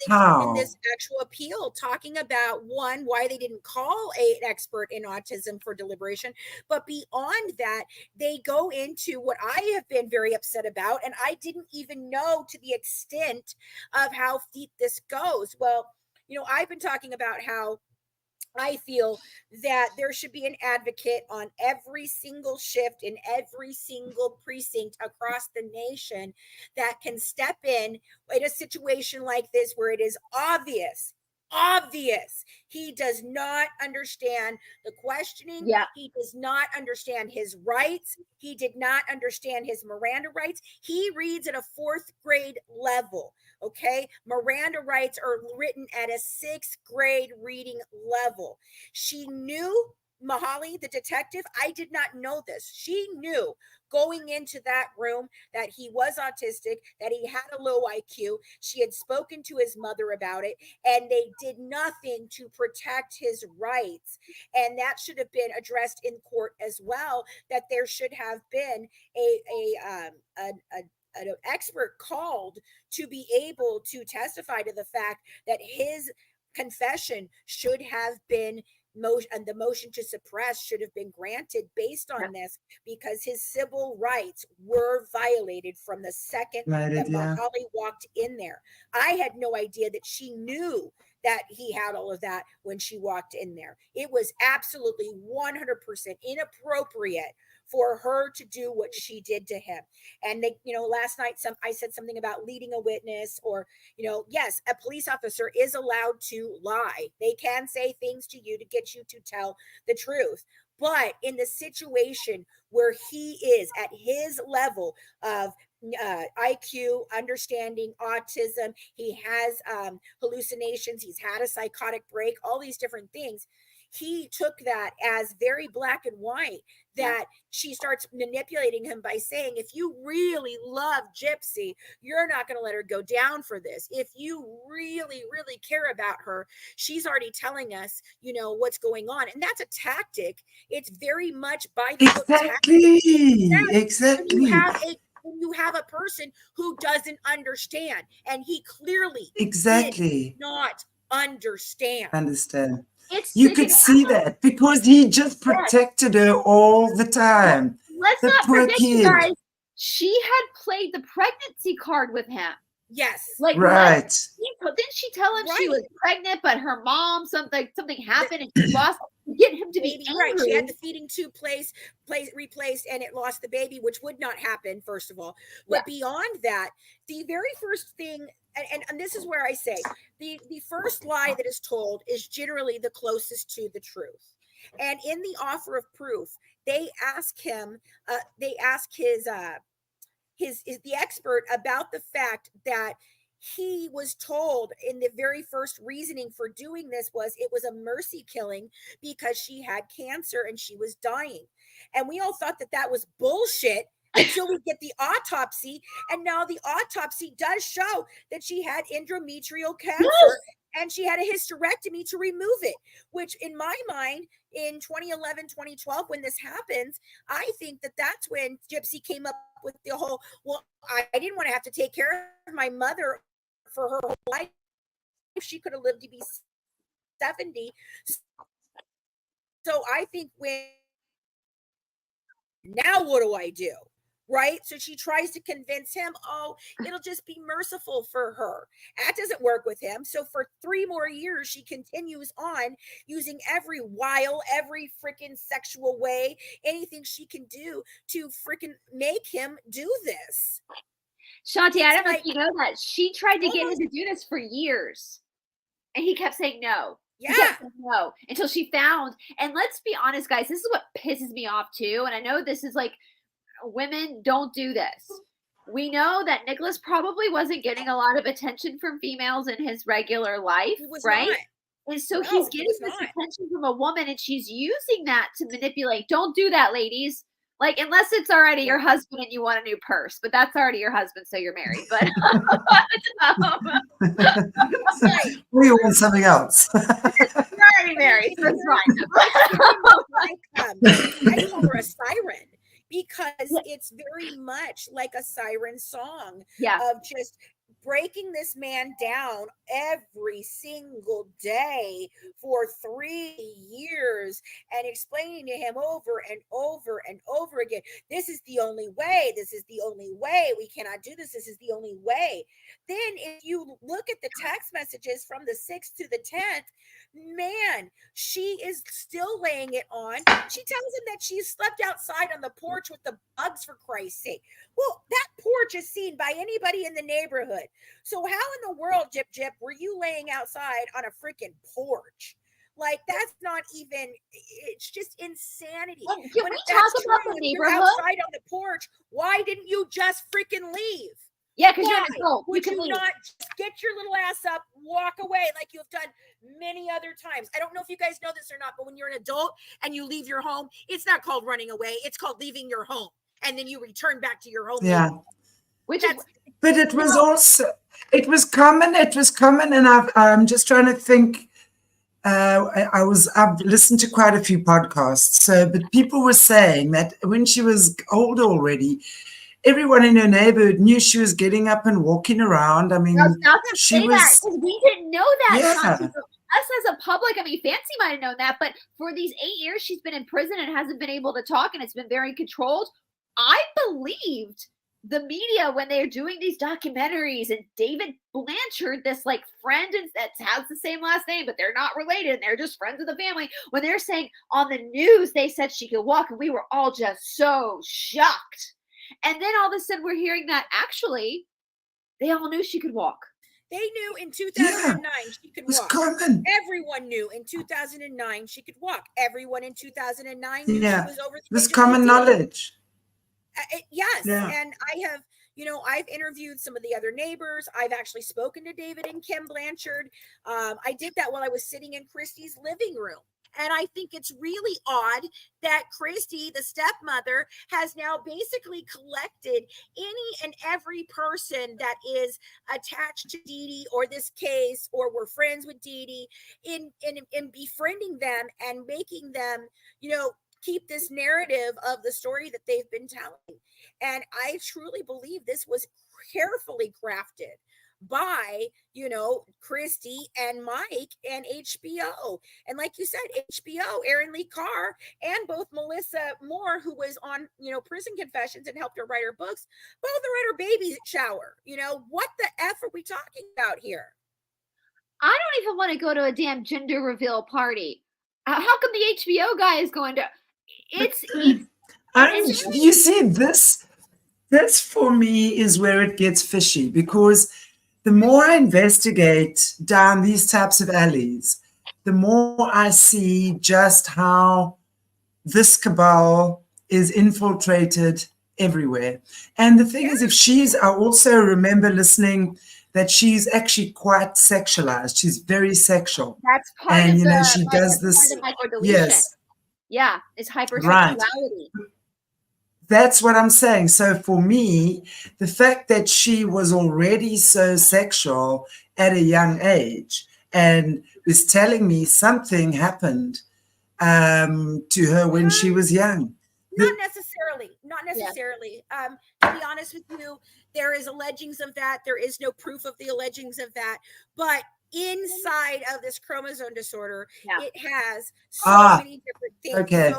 that in this actual appeal, talking about, one, why they didn't call an expert in autism for deliberation. But beyond that, they go into what I have been very upset about, and I didn't even know to the extent of how deep this goes. Well, you know, I've been talking about how I feel that there should be an advocate on every single shift in every single precinct across the nation that can step in a situation like this where it is obvious he does not understand the questioning. He does not understand his rights. He did not understand his Miranda rights. He reads at a 4th grade level. Okay, Miranda rights are written at a 6th grade reading level. She knew, Mahali, the detective, I did not know this. She knew going into that room that he was autistic, that he had a low IQ. She had spoken to his mother about it, and they did nothing to protect his rights. And that should have been addressed in court as well, that there should have been an expert called to be able to testify to the fact that his confession should have been the motion to suppress should have been granted based on this, because his civil rights were violated from the second that Mahali walked in there. I had no idea that she knew that he had all of that when she walked in there. It was absolutely 100% inappropriate for her to do what she did to him. And they, you know, last night I said something about leading a witness, or, you know, yes, a police officer is allowed to lie. They can say things to you to get you to tell the truth. But in the situation where he is at his level of IQ, understanding, autism, he has hallucinations, he's had a psychotic break, all these different things. He took that as very black and white, that she starts manipulating him by saying, if you really love Gypsy, you're not going to let her go down for this. If you really, really care about her, she's already telling us, you know, what's going on. And that's a tactic. It's very much by the book tactic. Exactly. When you have a person who doesn't understand, and he clearly did not understand. You could see that because he just protected her all the time. Let's not forget, you guys, she had played the pregnancy card with him. Yes. Like, didn't she tell him she was pregnant, but her mom, something happened and she lost, get him to be angry. Right. She had the feeding tube replaced, and it lost the baby, which would not happen, first of all. But beyond that, the very first thing, and this is where I say, the first lie that is told is generally the closest to the truth. And in the offer of proof, they ask him, the expert about the fact that he was told in the very first reasoning for doing this was it was a mercy killing because she had cancer and she was dying. And we all thought that that was bullshit until we get the autopsy. And now the autopsy does show that she had endometrial cancer. And she had a hysterectomy to remove it, which in my mind, in 2011, 2012, when this happens, I think that that's when Gypsy came up with the whole, well, I didn't want to have to take care of my mother for her whole life. She could have lived to be 70. So I think now what do I do? right? So she tries to convince him, oh, it'll just be merciful for her. That doesn't work with him. So for 3 more years, she continues on using every wile, every freaking sexual way, anything she can do to freaking make him do this. Shanti, I don't know if you know that. She tried to get him to do this for years. And he kept saying no. Yeah. He kept saying no until she found, and let's be honest, guys, this is what pisses me off too. And I know this is like, women don't do this. We know that Nicholas probably wasn't getting a lot of attention from females in his regular life, right? Not. And so he's getting this attention from a woman, and she's using that to manipulate. Don't do that, ladies. Like, unless it's already your husband and you want a new purse, but that's already your husband, so you're married. But we want something else. You're already married, so it's fine. I call her a siren because it's very much like a siren song of just breaking this man down every single day for 3 years and explaining to him over and over and over again, this is the only way, this is the only way, we cannot do this, this is the only way. Then if you look at the text messages from the 6th to the 10th, man, she is still laying it on. She tells him that she slept outside on the porch with the bugs, for Christ's sake. Well, that porch is seen by anybody in the neighborhood. So how in the world, Jip Jip, were you laying outside on a freaking porch? Like, that's not even, it's just insanity. Can we talk about the neighborhood? You're outside on the porch, why didn't you just freaking leave? Yeah, because you're an adult. Would you not just get your little ass up, walk away like you've done many other times? I don't know if you guys know this or not, but when you're an adult and you leave your home, it's not called running away. It's called leaving your home. And then you return back to your home. Yeah. But it was also, it was common. And I'm just trying to think. I've listened to quite a few podcasts. But people were saying that when she was older already, everyone in her neighborhood knew she was getting up and walking around. I mean, she was. We didn't know that. Yeah. Us as a public, I mean, Fancy might have known that, but for these 8 years she's been in prison and hasn't been able to talk, and it's been very controlled. I believed the media when they're doing these documentaries, and David Blanchard, this like friend that has the same last name, but they're not related and they're just friends of the family, when they're saying on the news they said she could walk, and we were all just so shocked. And then all of a sudden we're hearing that actually they all knew she could walk. They knew in 2009 she could walk. Common. Everyone knew in 2009 she could walk. Everyone in 2009 knew she was over. It was common knowledge. Yes. Yeah. And I have, I've interviewed some of the other neighbors. I've actually spoken to David and Kim Blanchard. I did that while I was sitting in Christy's living room. And I think it's really odd that Christy, the stepmother, has now basically collected any and every person that is attached to Dee Dee or this case, or were friends with Dee Dee, in befriending them and making them, keep this narrative of the story that they've been telling. And I truly believe this was carefully crafted by, Christy and Mike and HBO. And like you said, HBO, Aaron Lee Carr, and both Melissa Moore, who was on, Prison Confessions and helped her write her books, both are at her baby shower. What the F are we talking about here? I don't even want to go to a damn gender reveal party. How come the HBO guy is going to? You see, this for me is where it gets fishy, because the more I investigate down these types of alleys, the more I see just how this cabal is infiltrated everywhere. And the thing is, I also remember listening that she's actually quite sexualized. She's very sexual. That's part of the, she does this. Yes. Yeah, it's hypersexuality. Right. That's what I'm saying. So for me, the fact that she was already so sexual at a young age and was telling me something happened to her when she was young. Not necessarily. To be honest with you, there is allegings of that. There is no proof of the allegings of that. But inside of this chromosome disorder, it has so many different things. Okay.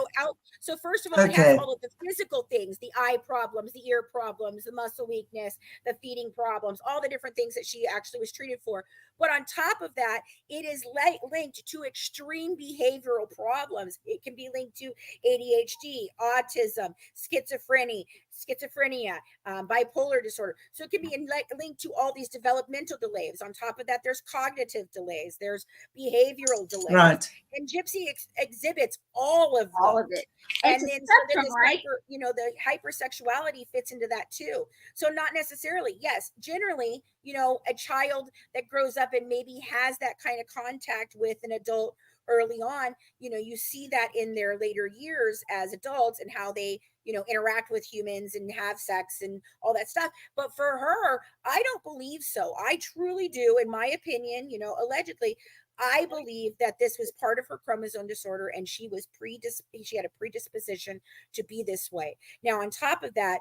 So first of all, it has all of the physical things, the eye problems, the ear problems, the muscle weakness, the feeding problems, all the different things that she actually was treated for. But on top of that, it is linked to extreme behavioral problems. It can be linked to ADHD, autism, schizophrenia, bipolar disorder. So it can be linked to all these developmental delays. On top of that, there's cognitive delays, there's behavioral delays. Right. And Gypsy exhibits all of it. And then the hypersexuality fits into that too. So not necessarily, yes, generally, a child that grows up and maybe has that kind of contact with an adult early on, you see that in their later years as adults and how they, interact with humans and have sex and all that stuff. But for her, I don't believe so. I truly do, in my opinion, allegedly, I believe that this was part of her chromosome disorder, and she had a predisposition to be this way. Now, on top of that,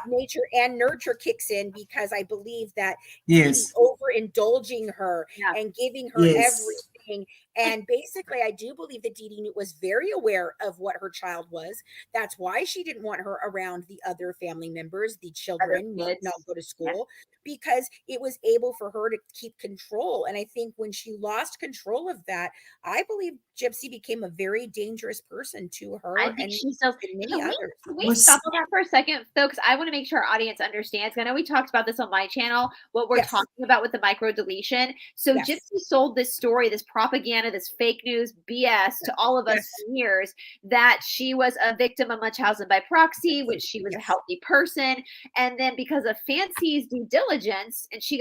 nature and nurture kicks in, because I believe that overindulging her and giving her everything. And basically, I do believe that Dee Dee was very aware of what her child was. That's why she didn't want her around the other family members, the children not go to school, because it was able for her to keep control. And I think when she lost control of that, I believe Gypsy became a very dangerous person to her. I think she's so. Can we stop on that for a second, though? Because I want to make sure our audience understands. I know we talked about this on my channel, what we're talking about with the micro deletion. So Gypsy sold this story, this propaganda, this fake news BS to all of us for years, that she was a victim of Munchausen by proxy, which she was a healthy person. And then because of Fancy's due diligence, and she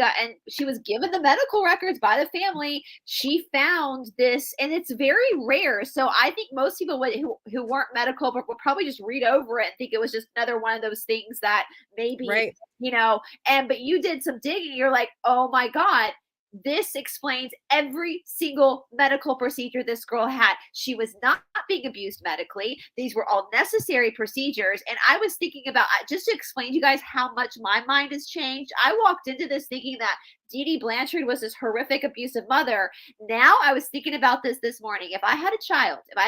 was given the medical records by the family, she found this, and it's very rare. So I think most people who weren't medical but will probably just read over it and think it was just another one of those things that maybe, but you did some digging. You're like, oh my God, this explains every single medical procedure this girl had. She was not being abused medically. These were all necessary procedures. And I was thinking about, just to explain to you guys how much my mind has changed. I walked into this thinking that Dee Dee Blanchard was this horrific abusive mother. Now I was thinking about this morning. If I had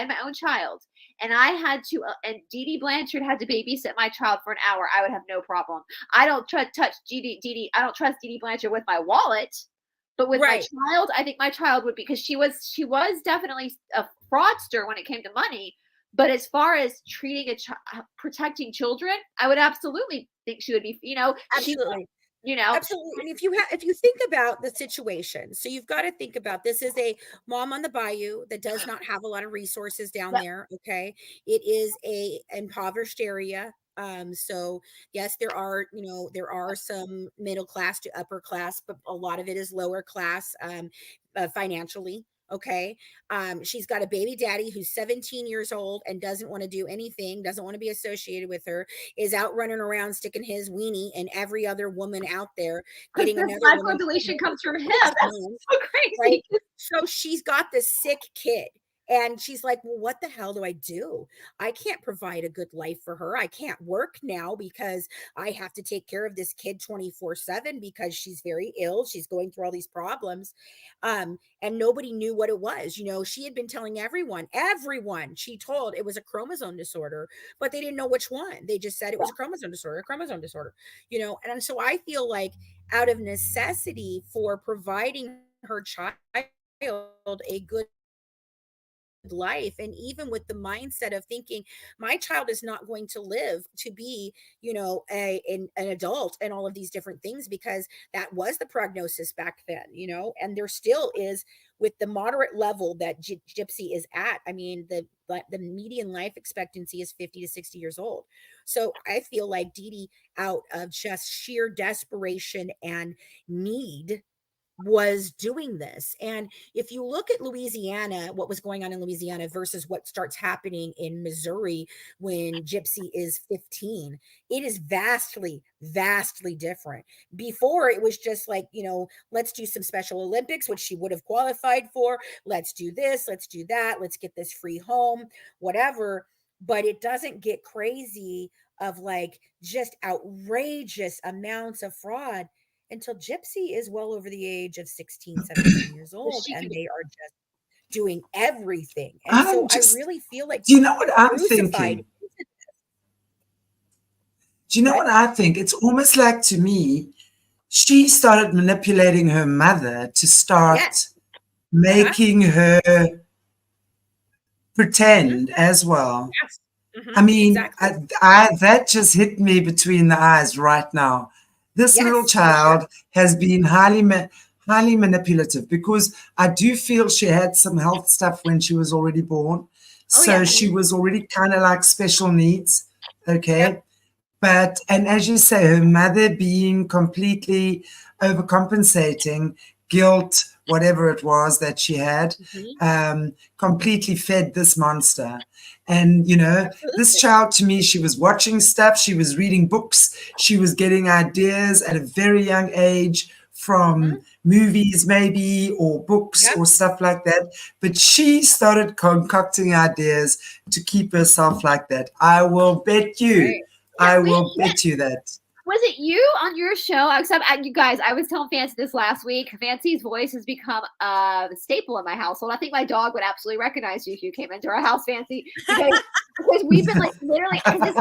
my own child, and I had to, and Dee Dee Blanchard had to babysit my child for an hour, I would have no problem. I don't touch Dee Dee. I don't trust Dee Dee Blanchard with my wallet. But with my child, I think my child would, because she was definitely a fraudster when it came to money. But as far as treating protecting children, I would absolutely think she would be, absolutely. Absolutely. And if you think about the situation, so you've got to think about, this is a mom on the bayou that does not have a lot of resources down there. Okay. It is a impoverished area. So yes, there are some middle class to upper class, but a lot of it is lower class, financially. Okay. She's got a baby daddy who's 17 years old and doesn't want to do anything, doesn't want to be associated with her, is out running around sticking his weenie in every other woman out there, getting another micro deletion comes from him. That's so crazy. Right? So she's got this sick kid. And she's like, well, what the hell do I do? I can't provide a good life for her. I can't work now because I have to take care of this kid 24/7 because she's very ill. She's going through all these problems. And nobody knew what it was. She had been telling everyone she told it was a chromosome disorder, but they didn't know which one. They just said it was a chromosome disorder, And so I feel like, out of necessity for providing her child a good life, and even with the mindset of thinking my child is not going to live to be an adult and all of these different things, because that was the prognosis back then, and there still is with the moderate level that Gypsy is at. I mean, the median life expectancy is 50 to 60 years old. So I feel like Dee Dee, out of just sheer desperation and need, was doing this. And if you look at Louisiana, what was going on in Louisiana versus what starts happening in Missouri when Gypsy is 15, it is vastly different. Before, it was just like, let's do some Special Olympics, which she would have qualified for. Let's do this, let's do that, let's get this free home, whatever. But it doesn't get crazy of like just outrageous amounts of fraud. until Gypsy is well over the age of 16, 17 years old, and they are just doing everything. And so I really feel like, do you know what I'm thinking? Do you know what I think? It's almost like, to me, she started manipulating her mother to start making her pretend as well. I mean, that just hit me between the eyes right now. This little child has been highly manipulative, because I do feel she had some health stuff when she was already born. So she was already kind of like special needs. Okay. But, and as you say, her mother being completely overcompensating, guilt, whatever it was that she had, completely fed this monster. And, you know, this child, to me, she was watching stuff, she was reading books, she was getting ideas at a very young age from movies maybe, or books or stuff like that. But she started concocting ideas to keep herself like that. I will bet you. I will bet you that. Was it you on your show? Except you guys, I was telling Fancy this last week. Fancy's voice has become a staple in my household. I think my dog would absolutely recognize you if you came into our house, Fancy, because we've been like literally. This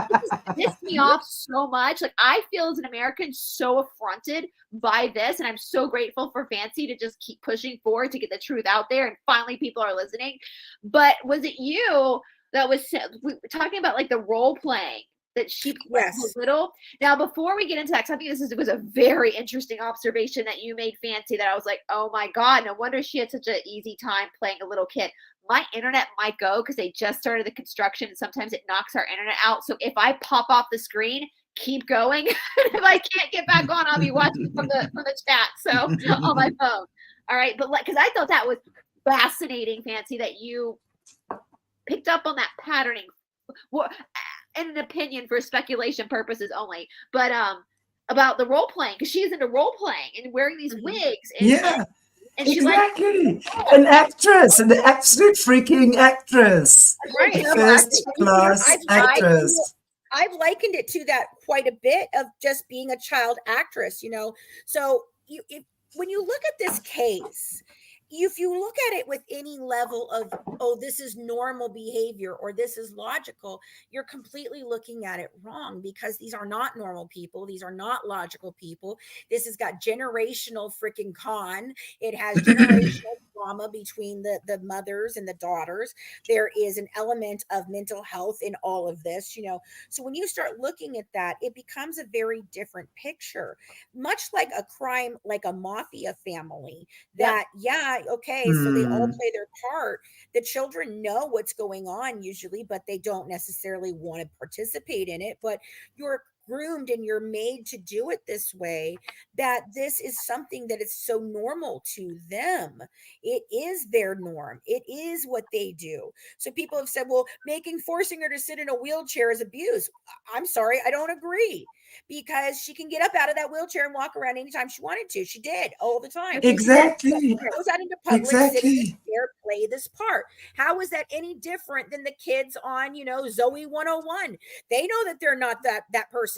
pissed me off so much. Like, I feel as an American so affronted by this, and I'm so grateful for Fancy to just keep pushing forward to get the truth out there, and finally people are listening. But was it you that was talking about like the role playing that she was little? Now, before we get into that, because I think this was a very interesting observation that you made, Fancy, that I was like, oh my God, no wonder she had such an easy time playing a little kid. My internet might go because they just started the construction, and sometimes it knocks our internet out. So if I pop off the screen, keep going. If I can't get back on, I'll be watching from the chat. So on my phone. All right. But because I thought that was fascinating, Fancy, that you picked up on that patterning. In an opinion, for speculation purposes only, but about the role playing, because she's into role playing and wearing these wigs. And, and exactly. An actress, an absolute freaking actress. Right. First class actress. I've likened it to that quite a bit, of just being a child actress, you know. So when you look at this case, if you look at it with any level of, oh, this is normal behavior or this is logical, you're completely looking at it wrong, because these are not normal people. These are not logical people. This has got generational freaking con. It has generational trauma between the mothers and the daughters. There is an element of mental health in all of this, you know. So when you start looking at that, it becomes a very different picture, much like a crime, like a mafia family that, okay, so they all play their part. The children know what's going on usually, but they don't necessarily want to participate in it. But you're groomed and you're made to do it this way, that this is something that is so normal to them. It is their norm. It is what they do. So people have said, well, forcing her to sit in a wheelchair is abuse. I'm sorry, I don't agree, because she can get up out of that wheelchair and walk around anytime she wanted to. She did all the time. Exactly. Goes out into public, sit in the chair, play this part. How is that any different than the kids on, you know, Zoe 101? They know that they're not that personality.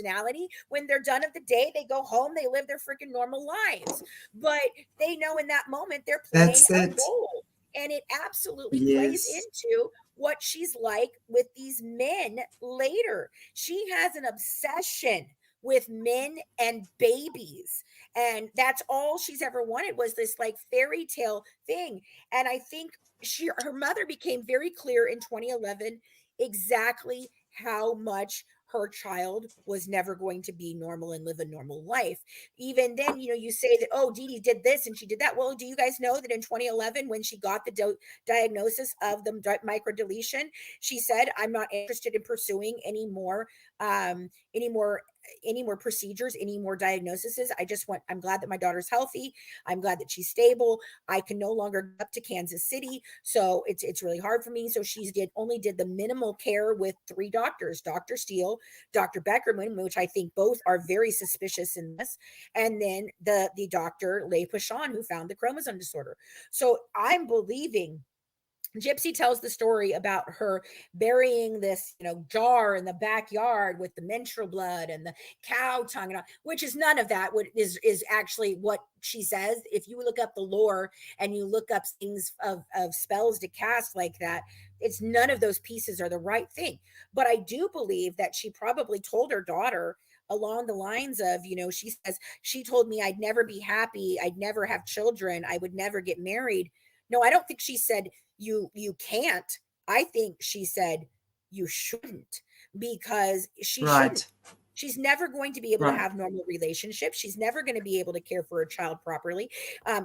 When they're done of the day, they go home, they live their freaking normal lives. But they know in that moment they're playing a role. And it absolutely plays into what she's like with these men later. She has an obsession with men and babies, and that's all she's ever wanted, was this like fairy tale thing. And I think her mother became very clear in 2011 exactly how much her child was never going to be normal and live a normal life. Even then, you know, you say that, oh, Dee Dee did this and she did that. Well, do you guys know that in 2011, when she got the diagnosis of the microdeletion, she said, I'm not interested in pursuing any more procedures, any more diagnoses. I'm glad that my daughter's healthy. I'm glad that she's stable. I can no longer go up to Kansas City. So it's really hard for me. So she only did the minimal care with 3 doctors, Dr. Steele, Dr. Beckerman, which I think both are very suspicious in this. And then the Dr. Leigh Pachon, who found the chromosome disorder. So I'm believing Gypsy tells the story about her burying this, jar in the backyard with the menstrual blood and the cow tongue, and all, which is none of that. What is actually what she says. If you look up the lore and you look up things of spells to cast like that, it's none of those pieces are the right thing. But I do believe that she probably told her daughter along the lines of, she says, she told me I'd never be happy, I'd never have children, I would never get married. No, I don't think she said you can't. I think she said you shouldn't, because she shouldn't. She's never going to be able to have normal relationships. She's never going to be able to care for a child properly.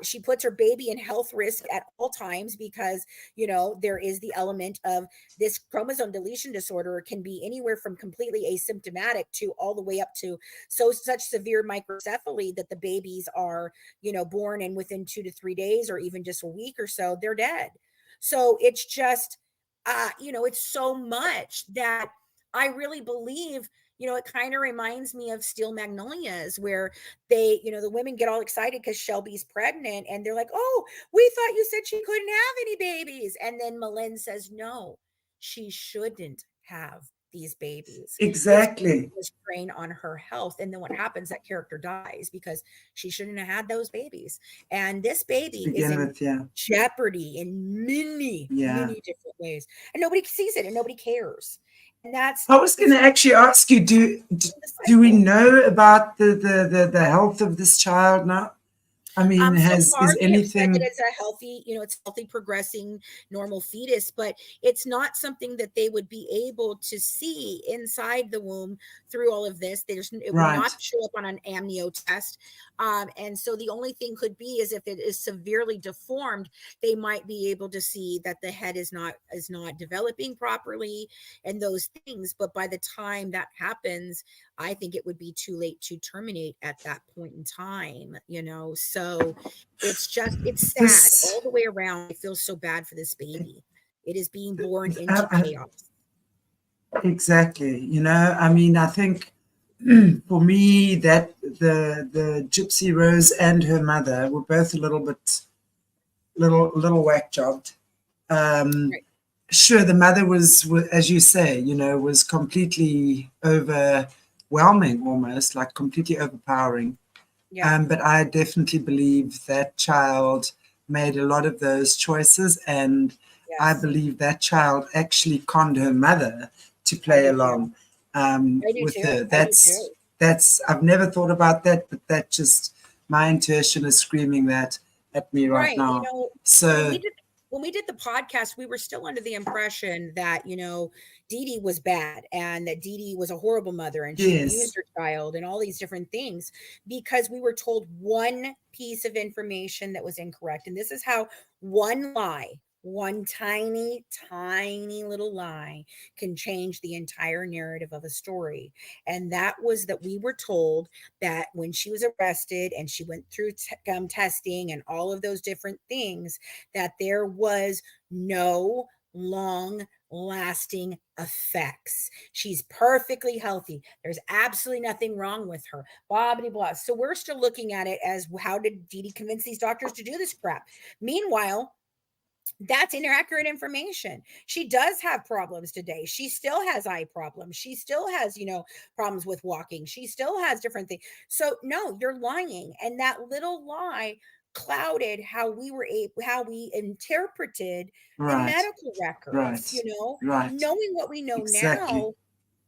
She puts her baby in health risk at all times because, there is the element of this chromosome deletion disorder can be anywhere from completely asymptomatic to all the way up to such severe microcephaly that the babies are, born and within 2 to 3 days or even just a week or so, they're dead. So it's just, it's so much that I really believe, it kind of reminds me of Steel Magnolias, where they, the women get all excited because Shelby's pregnant and they're like, oh, we thought you said she couldn't have any babies. And then Malin says, no, she shouldn't have these babies. Exactly. It's a strain on her health. And then what happens? That character dies because she shouldn't have had those babies. And this baby is in jeopardy in many different ways. And nobody sees it and nobody cares. And that's, I was going to actually ask you, do we know about the health of this child now? I mean, is anything that it's a healthy, it's healthy, progressing, normal fetus, but it's not something that they would be able to see inside the womb through all of this. It will not show up on an amnio test. And so the only thing could be is if it is severely deformed, they might be able to see that the head is not developing properly and those things. But by the time that happens, I think it would be too late to terminate at that point in time, so it's sad all the way around. I feel so bad for this baby. It is being born into chaos. Exactly. I mean, I think for me that the Gypsy Rose and her mother were both a little whack jobbed. Sure, the mother was, as you say, was completely overwhelming, almost like completely overpowering. But I definitely believe that child made a lot of those choices, and I believe that child actually conned her mother to play along with her. That's I've never thought about that, but that just, my intuition is screaming that at me right now. So when we did the podcast, we were still under the impression that, Dee Dee was bad and that Dee Dee was a horrible mother and she abused her child and all these different things, because we were told one piece of information that was incorrect. And this is how one lie, one tiny, tiny little lie can change the entire narrative of a story. And that was that we were told that when she was arrested and she went through testing and all of those different things, that there was no long lasting effects. She's perfectly healthy. There's absolutely nothing wrong with her. Blah, blah, blah. So we're still looking at it as, how did Dee Dee convince these doctors to do this crap? Meanwhile, that's inaccurate information. She does have problems today. She still has eye problems. She still has, problems with walking. She still has different things. So no, you're lying. And that little lie clouded how we interpreted the medical records, knowing what we know now,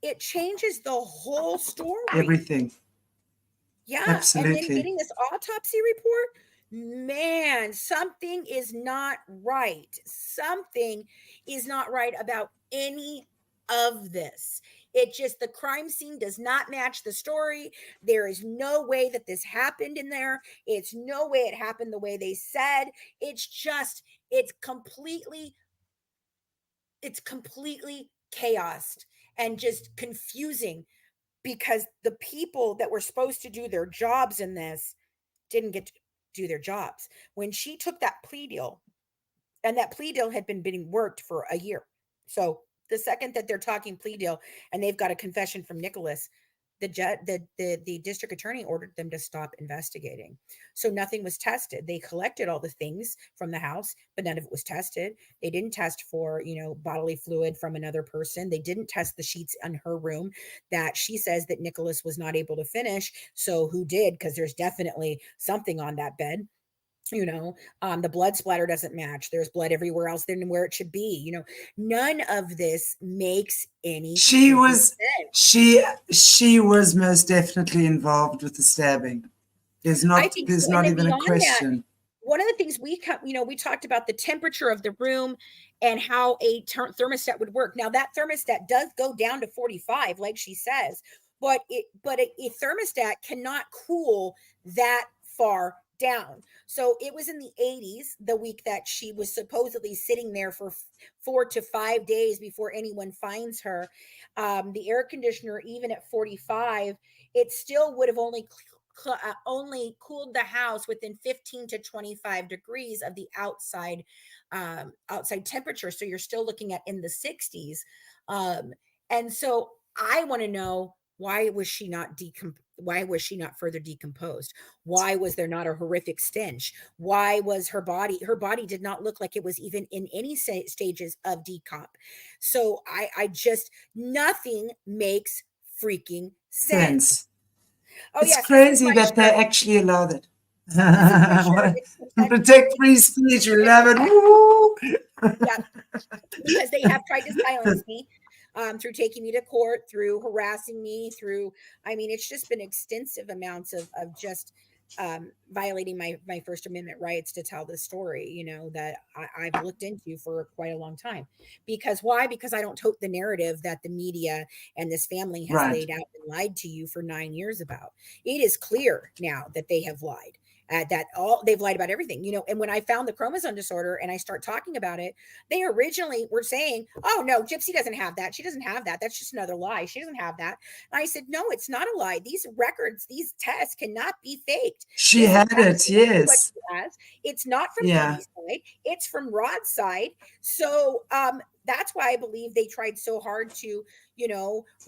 it changes the whole story. Everything. Yeah. Absolutely. And then getting this autopsy report, man, something is not right. Something is not right about any of this. It just, the crime scene does not match the story. There is no way that this happened in there. It's no way it happened the way they said. It's completely chaos and just confusing, because the people that were supposed to do their jobs in this didn't get to do their jobs. When she took that plea deal, and that plea deal had been being worked for a year. So the second that they're talking plea deal and they've got a confession from Nicholas, the district attorney ordered them to stop investigating. So nothing was tested. They collected all the things from the house, but none of it was tested. They didn't test for, bodily fluid from another person. They didn't test the sheets in her room that she says that Nicholas was not able to finish. So who did? Because there's definitely something on that bed. The blood splatter doesn't match. There's blood everywhere else than where it should be. None of this makes any sense. She was most definitely involved with the stabbing. There's not even a question. One of the things we talked about the temperature of the room and how a thermostat would work. Now that thermostat does go down to 45, like she says, but a thermostat cannot cool that far down. So it was in the 80s, the week that she was supposedly sitting there for 4 to 5 days before anyone finds her. The air conditioner, even at 45, it still would have only cooled the house within 15 to 25 degrees of the outside temperature. So you're still looking at in the 60s. And so I want to know, why was she not further decomposed? Why was there not a horrific stench? Why was her body did not look like it was even in any stages of decomp. So I just, nothing makes freaking sense. It's crazy that they actually allow that. Protect free speech, we love it. Woo! Yeah, because they have tried to silence me. Through taking me to court, through harassing me, it's just been extensive amounts of just violating my First Amendment rights to tell the story, that I've looked into for quite a long time. Because why? Because I don't tote the narrative that the media and this family has laid out and lied to you for 9 years about. It is clear now that they have lied. They've lied about everything, and when I found the chromosome disorder and I start talking about it, they originally were saying, oh no, Gypsy doesn't have that. She doesn't have that. That's just another lie. She doesn't have that. And I said, no, it's not a lie. These records, these tests cannot be faked. She had it. Yes. It's not from Tony's side. It's from Rod's side. So, that's why I believe they tried so hard to,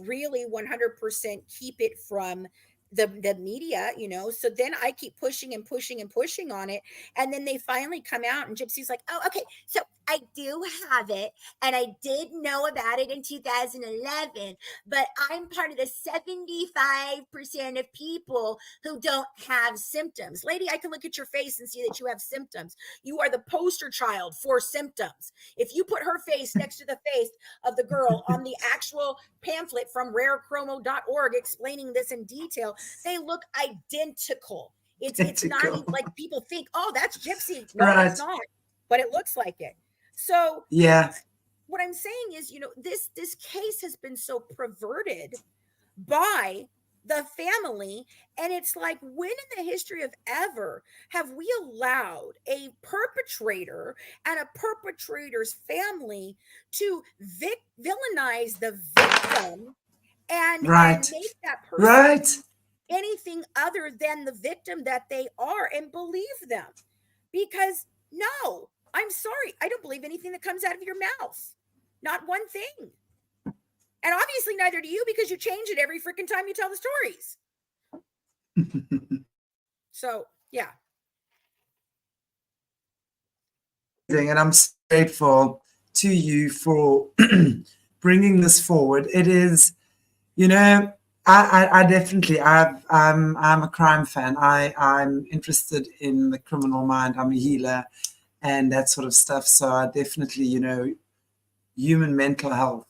really 100% keep it from the media, so then I keep pushing and pushing and pushing on it. And then they finally come out and Gypsy's like, oh, okay, so I do have it. And I did know about it in 2011, but I'm part of the 75% of people who don't have symptoms. Lady, I can look at your face and see that you have symptoms. You are the poster child for symptoms. If you put her face next to the face of the girl on the actual pamphlet from rarechromo.org explaining this in detail, they look identical. It's not even like people think, oh, that's Gypsy. No, it's not, but it looks like it. So what I'm saying is, this case has been so perverted by the family. And it's like, when in the history of ever have we allowed a perpetrator and a perpetrator's family to villainize the victim and make that person anything other than the victim that they are and believe them? Because no, I'm sorry, I don't believe anything that comes out of your mouth. Not one thing. And obviously neither do you, because you change it every freaking time you tell the stories. So, yeah. And I'm so grateful to you for bringing this forward. It is, I definitely, I'm a crime fan. I'm interested in the criminal mind. I'm a healer and that sort of stuff. So I definitely, human mental health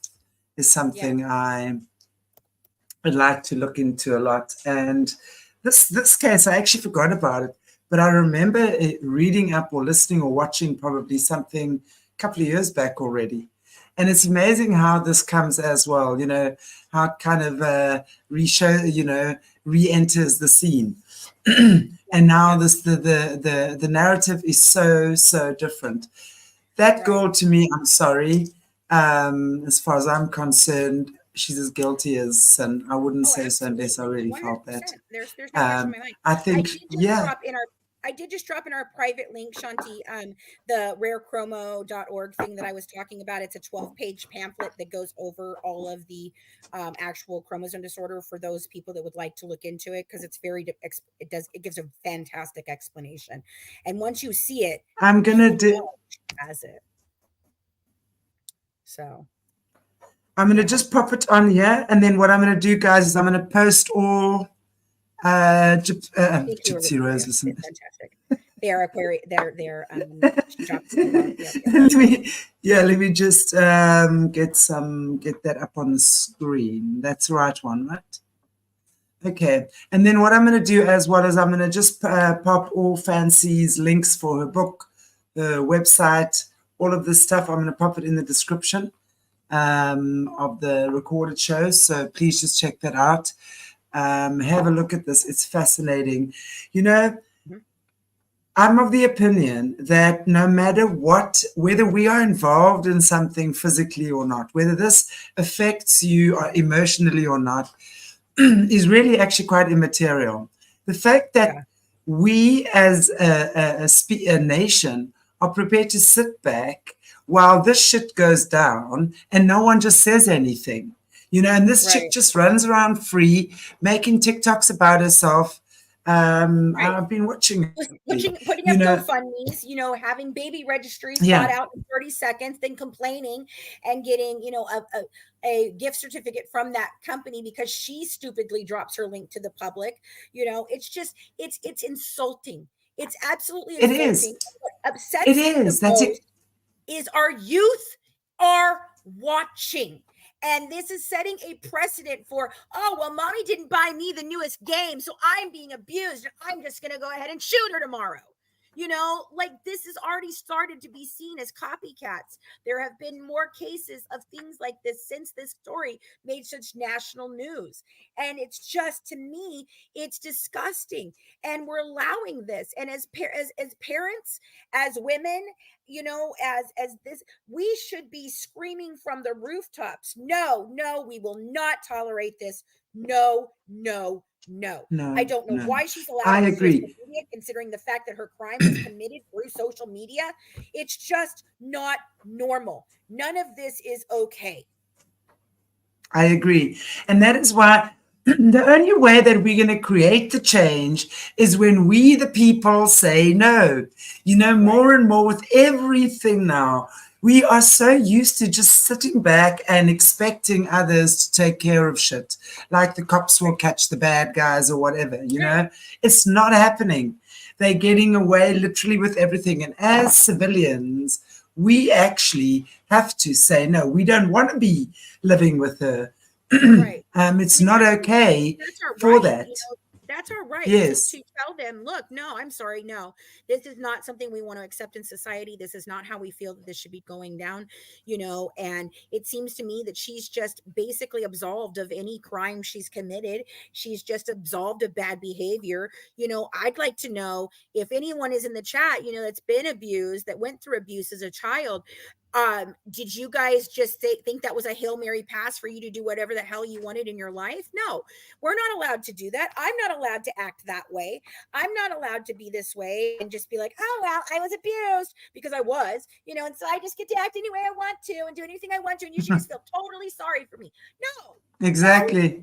is something I would like to look into a lot. And this case, I actually forgot about it, but I remember reading up or listening or watching probably something a couple of years back already. And it's amazing how this comes as well, how it kind of re-enters the scene. And now the narrative is so different. That girl, to me, I'm sorry, as far as I'm concerned, she's as guilty as sin. I wouldn't say so unless I really felt that. There's no question in my mind. I think, I did just drop in our private link, Shanti, the rarechromo.org thing that I was talking about. It's a 12-page pamphlet that goes over all of the actual chromosome disorder for those people that would like to look into it, because it's it gives a fantastic explanation. And once you see it, I'm gonna do as it. So I'm gonna just pop it on here, and then what I'm gonna do, guys, is I'm gonna post all Gypsy Rose. Listen. Fantastic. They're Aquarius. They're let me just get that up on the screen. That's the right one, right? Okay. And then what I'm going to do as well is I'm going to just pop all Fancy's links for her book, the website, all of this stuff. I'm going to pop it in the description of the recorded show. So please just check that out. Have a look at this. It's fascinating. You know, I'm of the opinion that no matter what, whether we are involved in something physically or not, whether this affects you emotionally or not, is really actually quite immaterial. The fact that we as a nation are prepared to sit back while this shit goes down and no one just says anything, you know, and this chick just runs around free, making TikToks about herself. I've been watching putting up GoFundMes, you know, having baby registries bought out in 30 seconds, then complaining and getting, you know, a gift certificate from that company because she stupidly drops her link to the public. You know, it's just it's insulting. It's absolutely insulting. It is. What upsets it is. That's it. Is our youth are watching. And this is setting a precedent for, oh, well, mommy didn't buy me the newest game, so I'm being abused. And I'm just going to go ahead and shoot her tomorrow. You know, like this has already started to be seen as copycats. There have been more cases of things like this since this story made such national news. And it's just, to me, it's disgusting. And we're allowing this. And as parents, as women, you know, as this, we should be screaming from the rooftops. No, we will not tolerate this. No. I don't know why she's allowed. I agree. Media, considering the fact that her crime was committed through social media, it's just not normal. None of this is okay. I agree, and that is why the only way that we're going to create the change is when we, the people, say no. You know, more and more with everything now. We are so used to just sitting back and expecting others to take care of shit, like the cops will catch the bad guys or whatever, you know. It's not happening. They're getting away literally with everything. And as civilians, we actually have to say, no, we don't want to be living with her. It's not okay for that. You know, that's our right. Yes. To tell them, look, no, I'm sorry. No, this is not something we want to accept in society. This is not how we feel that this should be going down, you know, and it seems to me that she's just basically absolved of any crime she's committed. She's just absolved of bad behavior. You know, I'd like to know if anyone is in the chat, you know, that's been abused, that went through abuse as a child. Did you guys just think that was a Hail Mary pass for you to do whatever the hell you wanted in your life? No, we're not allowed to do that. I'm not allowed to act that way. I'm not allowed to be this way and just be like, oh, well, I was abused, because I was, you know, and so I just get to act any way I want to and do anything I want to. And you should just feel totally sorry for me. No. Exactly.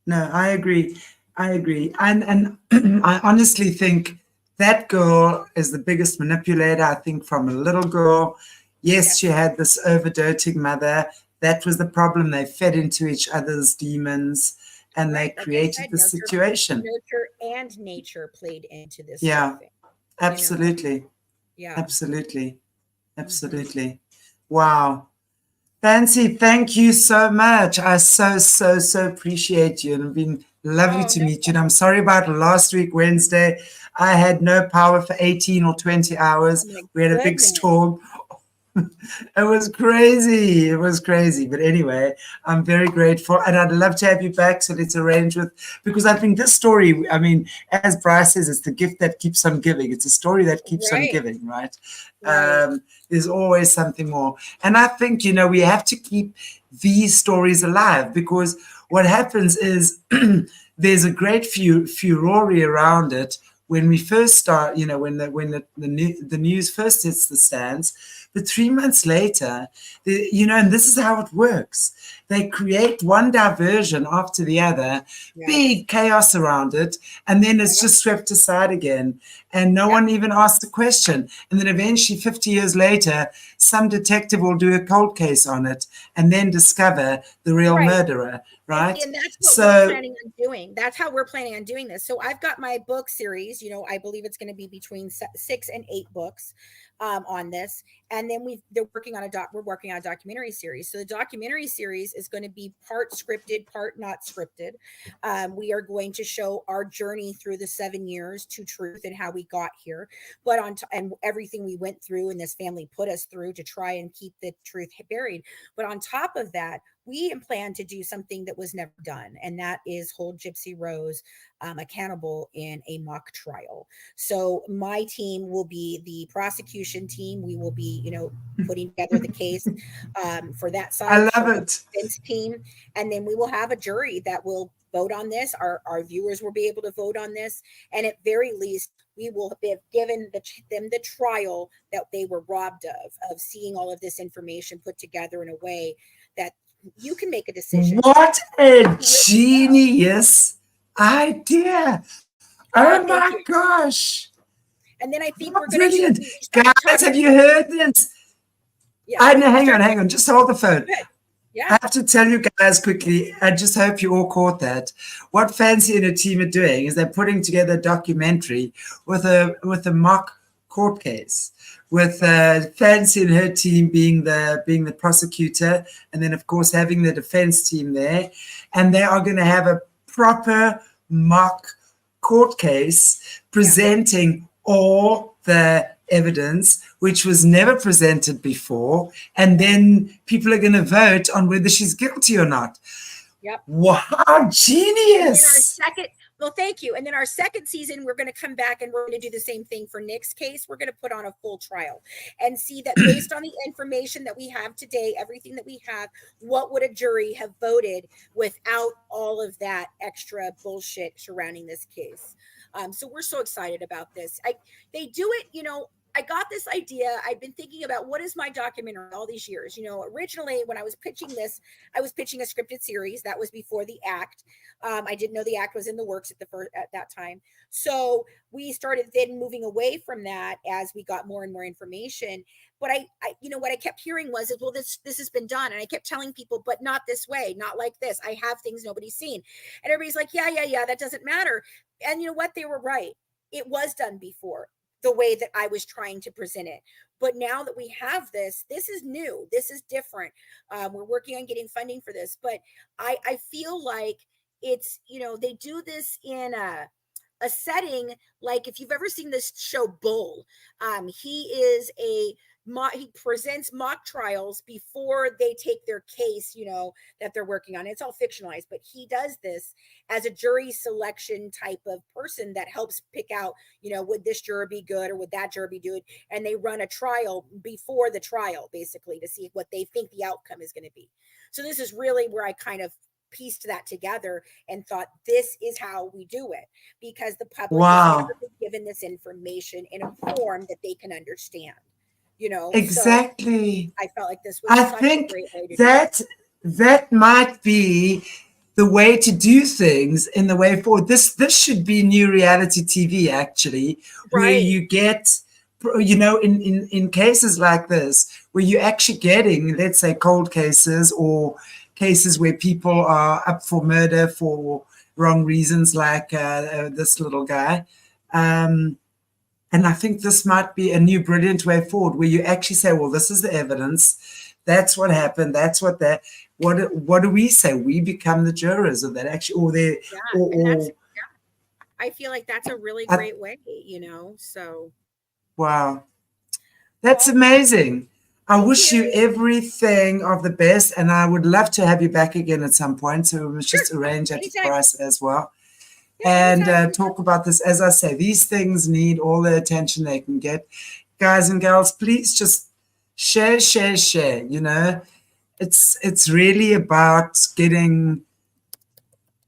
No, I agree. And I honestly think that girl is the biggest manipulator, I think, from a little girl. Yes, she had this overdoting mother. That was the problem. They fed into each other's demons, and they created this situation. Nurture and nature played into this. Yeah, thing, absolutely. You know? Yeah, absolutely. Wow. Fancy, thank you so much. I so appreciate you, and it's been lovely to meet you. And I'm sorry about last week, Wednesday. I had no power for 18 or 20 hours. We had a big storm. It was crazy. But anyway, I'm very grateful, and I'd love to have you back. So let's arrange because I think this story, I mean, as Brice says, it's the gift that keeps on giving. It's a story that keeps on giving, right? There's always something more. And I think, you know, we have to keep these stories alive, because what happens is there's a great furore around it when we first start, you know, when the news first hits the stands. But 3 months later, you know, and this is how it works. They create one diversion after the other, big chaos around it, and then it's just swept aside again. And no one even asked the question. And then eventually, 50 years later, some detective will do a cold case on it and then discover the real murderer, right? And that's what we're planning on doing. That's how we're planning on doing this. So I've got my book series, you know, I believe it's going to be between 6 and 8 books on this. And then we're working on a documentary series. So the documentary series is going to be part scripted, part not scripted. We are going to show our journey through the 7 years to truth and how we got here, but and everything we went through and this family put us through to try and keep the truth buried. But on top of that, we plan to do something that was never done, and that is hold Gypsy Rose accountable in a mock trial. So my team will be the prosecution team. We will be, you know, putting together the case for that side. I love it. Defense team, and then we will have a jury that will vote on this. Our viewers will be able to vote on this, and at very least, we will have given them the trial that they were robbed of seeing all of this information put together in a way that you can make a decision. What a genius idea. Oh my gosh. And then I think we're going to guys, have you heard this? Yeah. Hang on. Just hold the phone. Yeah. I have to tell you guys quickly. I just hope you all caught that. What Fancy and her team are doing is they're putting together a documentary with a mock court case, with Fancy and her team being the prosecutor, and then of course having the defense team there, and they are going to have a proper mock court case presenting all the evidence which was never presented before, and then people are going to vote on whether she's guilty or not. Yep. Wow, genius. Well, thank you. And then our second season, we're going to come back and we're going to do the same thing for Nick's case. We're going to put on a full trial and see that based on the information that we have today, everything that we have, what would a jury have voted without all of that extra bullshit surrounding this case? So we're so excited about this. They do it, you know, I got this idea. I've been thinking about what is my documentary all these years. You know, originally when I was pitching this, I was pitching a scripted series. That was before the act. I didn't know the act was in the works at that time. So we started then moving away from that as we got more and more information. But I you know, what I kept hearing was, well, this has been done. And I kept telling people, but not this way, not like this. I have things nobody's seen. And everybody's like, yeah, that doesn't matter. And you know what? They were right. It was done before, the way that I was trying to present it. But now that we have this is new. This is different. We're working on getting funding for this. But I feel like it's, you know, they do this in a setting like, if you've ever seen this show Bull, he presents mock trials before they take their case, you know, that they're working on. It's all fictionalized, but he does this as a jury selection type of person that helps pick out, you know, would this juror be good or would that juror be good? And they run a trial before the trial, basically, to see what they think the outcome is going to be. So this is really where I kind of pieced that together and thought, this is how we do it, because the public has never been given this information in a form that they can understand. You know, exactly. So I felt like this was such a great way to do it. That might be the way to do things in the way forward. This should be new reality TV, actually, where you get, you know, in cases like this, where you're actually getting, let's say, cold cases or cases where people are up for murder for wrong reasons, like this little guy. And I think this might be a new brilliant way forward, where you actually say, well, this is the evidence. That's what happened. That's what what do we say? We become the jurors of that, actually, I feel like that's a really great way, you know, so. Wow. That's amazing. I wish you everything of the best, and I would love to have you back again at some point. So we must just arrange that for us as well. And talk about this. As I say, these things need all the attention they can get. Guys and girls, please just share. You know, it's really about getting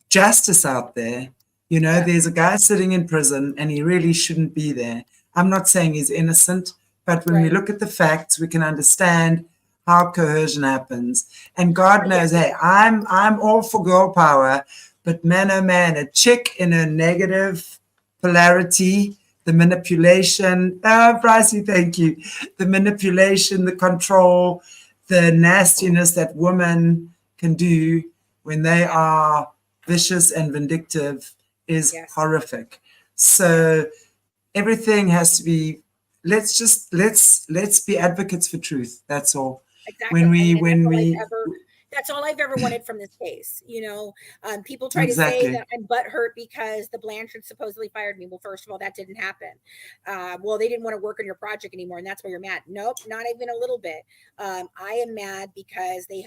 justice out there. You know, there's a guy sitting in prison and he really shouldn't be there. I'm not saying he's innocent, but when we look at the facts, we can understand how coercion happens. And God knows, hey, I'm all for girl power, but man, oh man, a chick in a negative polarity, the manipulation, Brice, thank you. The manipulation, the control, the nastiness that women can do when they are vicious and vindictive is horrific. So everything has to be, let's be advocates for truth. That's all. Exactly. That's all I've ever wanted from this case. You know, people try to say that I'm butthurt because the Blanchards supposedly fired me. Well, first of all, that didn't happen. Well, they didn't want to work on your project anymore, and that's why you're mad. Nope, not even a little bit. I am mad because they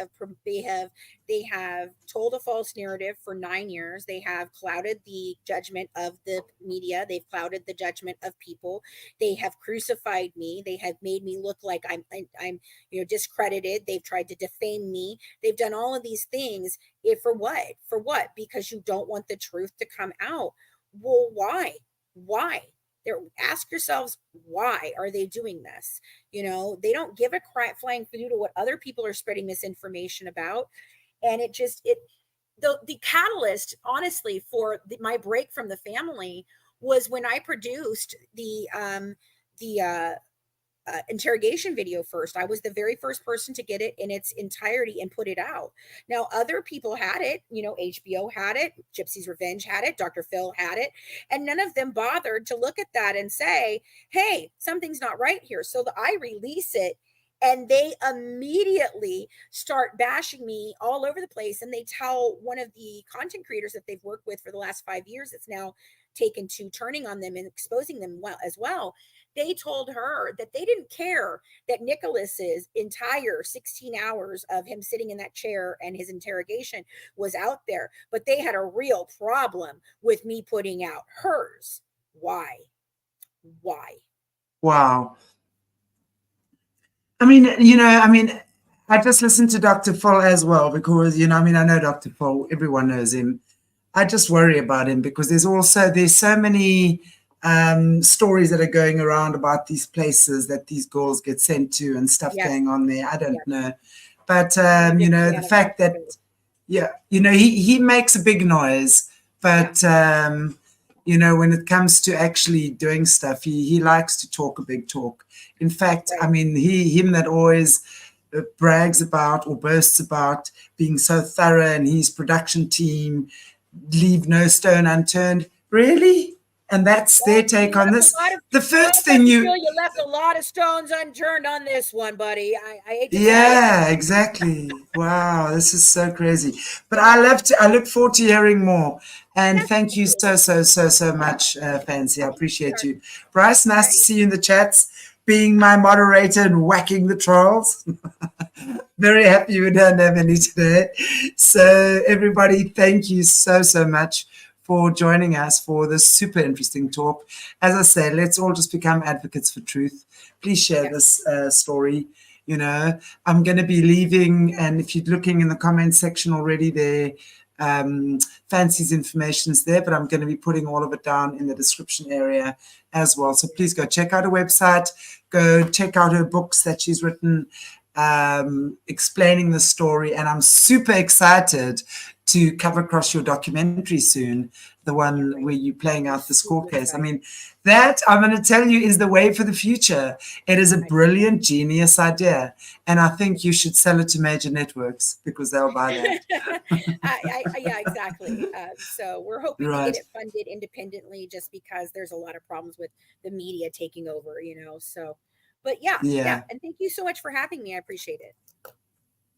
have told a false narrative for 9 years. They have clouded the judgment of the media. They've clouded the judgment of people. They have crucified me. They have made me look like I'm discredited. They've tried to defame me. They've done all of these things. For what? For what? Because you don't want the truth to come out. Well, why? Ask yourselves, why are they doing this? You know, they don't give a flying fluke to what other people are spreading misinformation about. And the catalyst, honestly, for my break from the family was when I produced the interrogation video first. I was the very first person to get it in its entirety and put it out. Now, other people had it, you know, HBO had it, Gypsy's Revenge had it, Dr. Phil had it, and none of them bothered to look at that and say, hey, something's not right here. So I release it, and they immediately start bashing me all over the place. And they tell one of the content creators that they've worked with for the last 5 years, it's now taken to turning on them and exposing them as well. They told her that they didn't care that Nicholas's entire 16 hours of him sitting in that chair and his interrogation was out there, but they had a real problem with me putting out hers. Why? Wow. I mean, I just listened to Dr. Phil as well because, I know Dr. Phil, everyone knows him. I just worry about him because there's so many stories that are going around about these places that these girls get sent to and stuff going on there. I don't know. But, the fact that, he makes a big noise, but, when it comes to actually doing stuff, he likes to talk a big talk. In fact, I mean, him that always brags about or boasts about being so thorough and his production team leave no stone unturned. Really? And that's their take on this. The first thing you left a lot of stones unturned on this one, buddy. I hate to yeah, exactly. Wow, this is so crazy. But I look forward to hearing more. And thank you so much, Fancy. I appreciate you. Brice, nice to see you in the chats, being my moderator and whacking the trolls. Very happy we don't have any today. So everybody, thank you so much for joining us for this super interesting talk. As I said, let's all just become advocates for truth. Please share this story. I'm going to be leaving, and if you're looking in the comments section already there, Fancy's information is there, but I'm going to be putting all of it down in the description area as well. So please go check out her website, go check out her books that she's written, explaining the story. And I'm super excited to come across your documentary soon, the one where you're playing out this court case. I mean, that, I'm going to tell you, is the way for the future. It is a brilliant, genius idea. And I think you should sell it to major networks because they'll buy that. Yeah, exactly. So we're hoping to get it funded independently just because there's a lot of problems with the media taking over, so. But yeah. And thank you so much for having me. I appreciate it.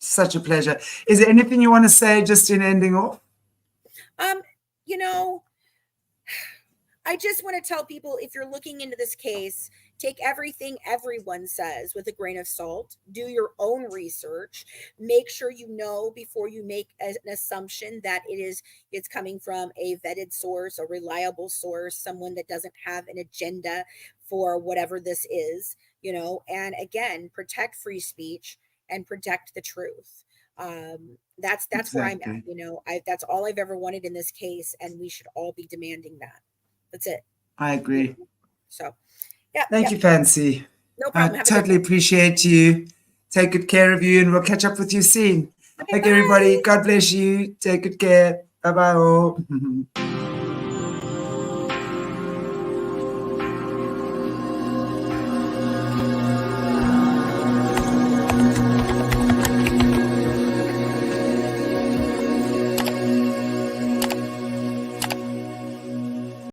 Such a pleasure. Is there anything you want to say just in ending off? I just want to tell people, if you're looking into this case, take everything everyone says with a grain of salt. Do your own research. Make sure you know before you make an assumption that it's coming from a vetted source, a reliable source, someone that doesn't have an agenda for whatever this is, and again, protect free speech and protect the truth. That's where I'm at. Exactly. You know, that's all I've ever wanted in this case, and we should all be demanding that. That's it. I agree. So, yeah. Thank you, Fancy. No problem. I Have a good totally one. appreciate you. Take good care of you, and we'll catch up with you soon. Okay, Okay, everybody. God bless you. Take good care. Bye bye all.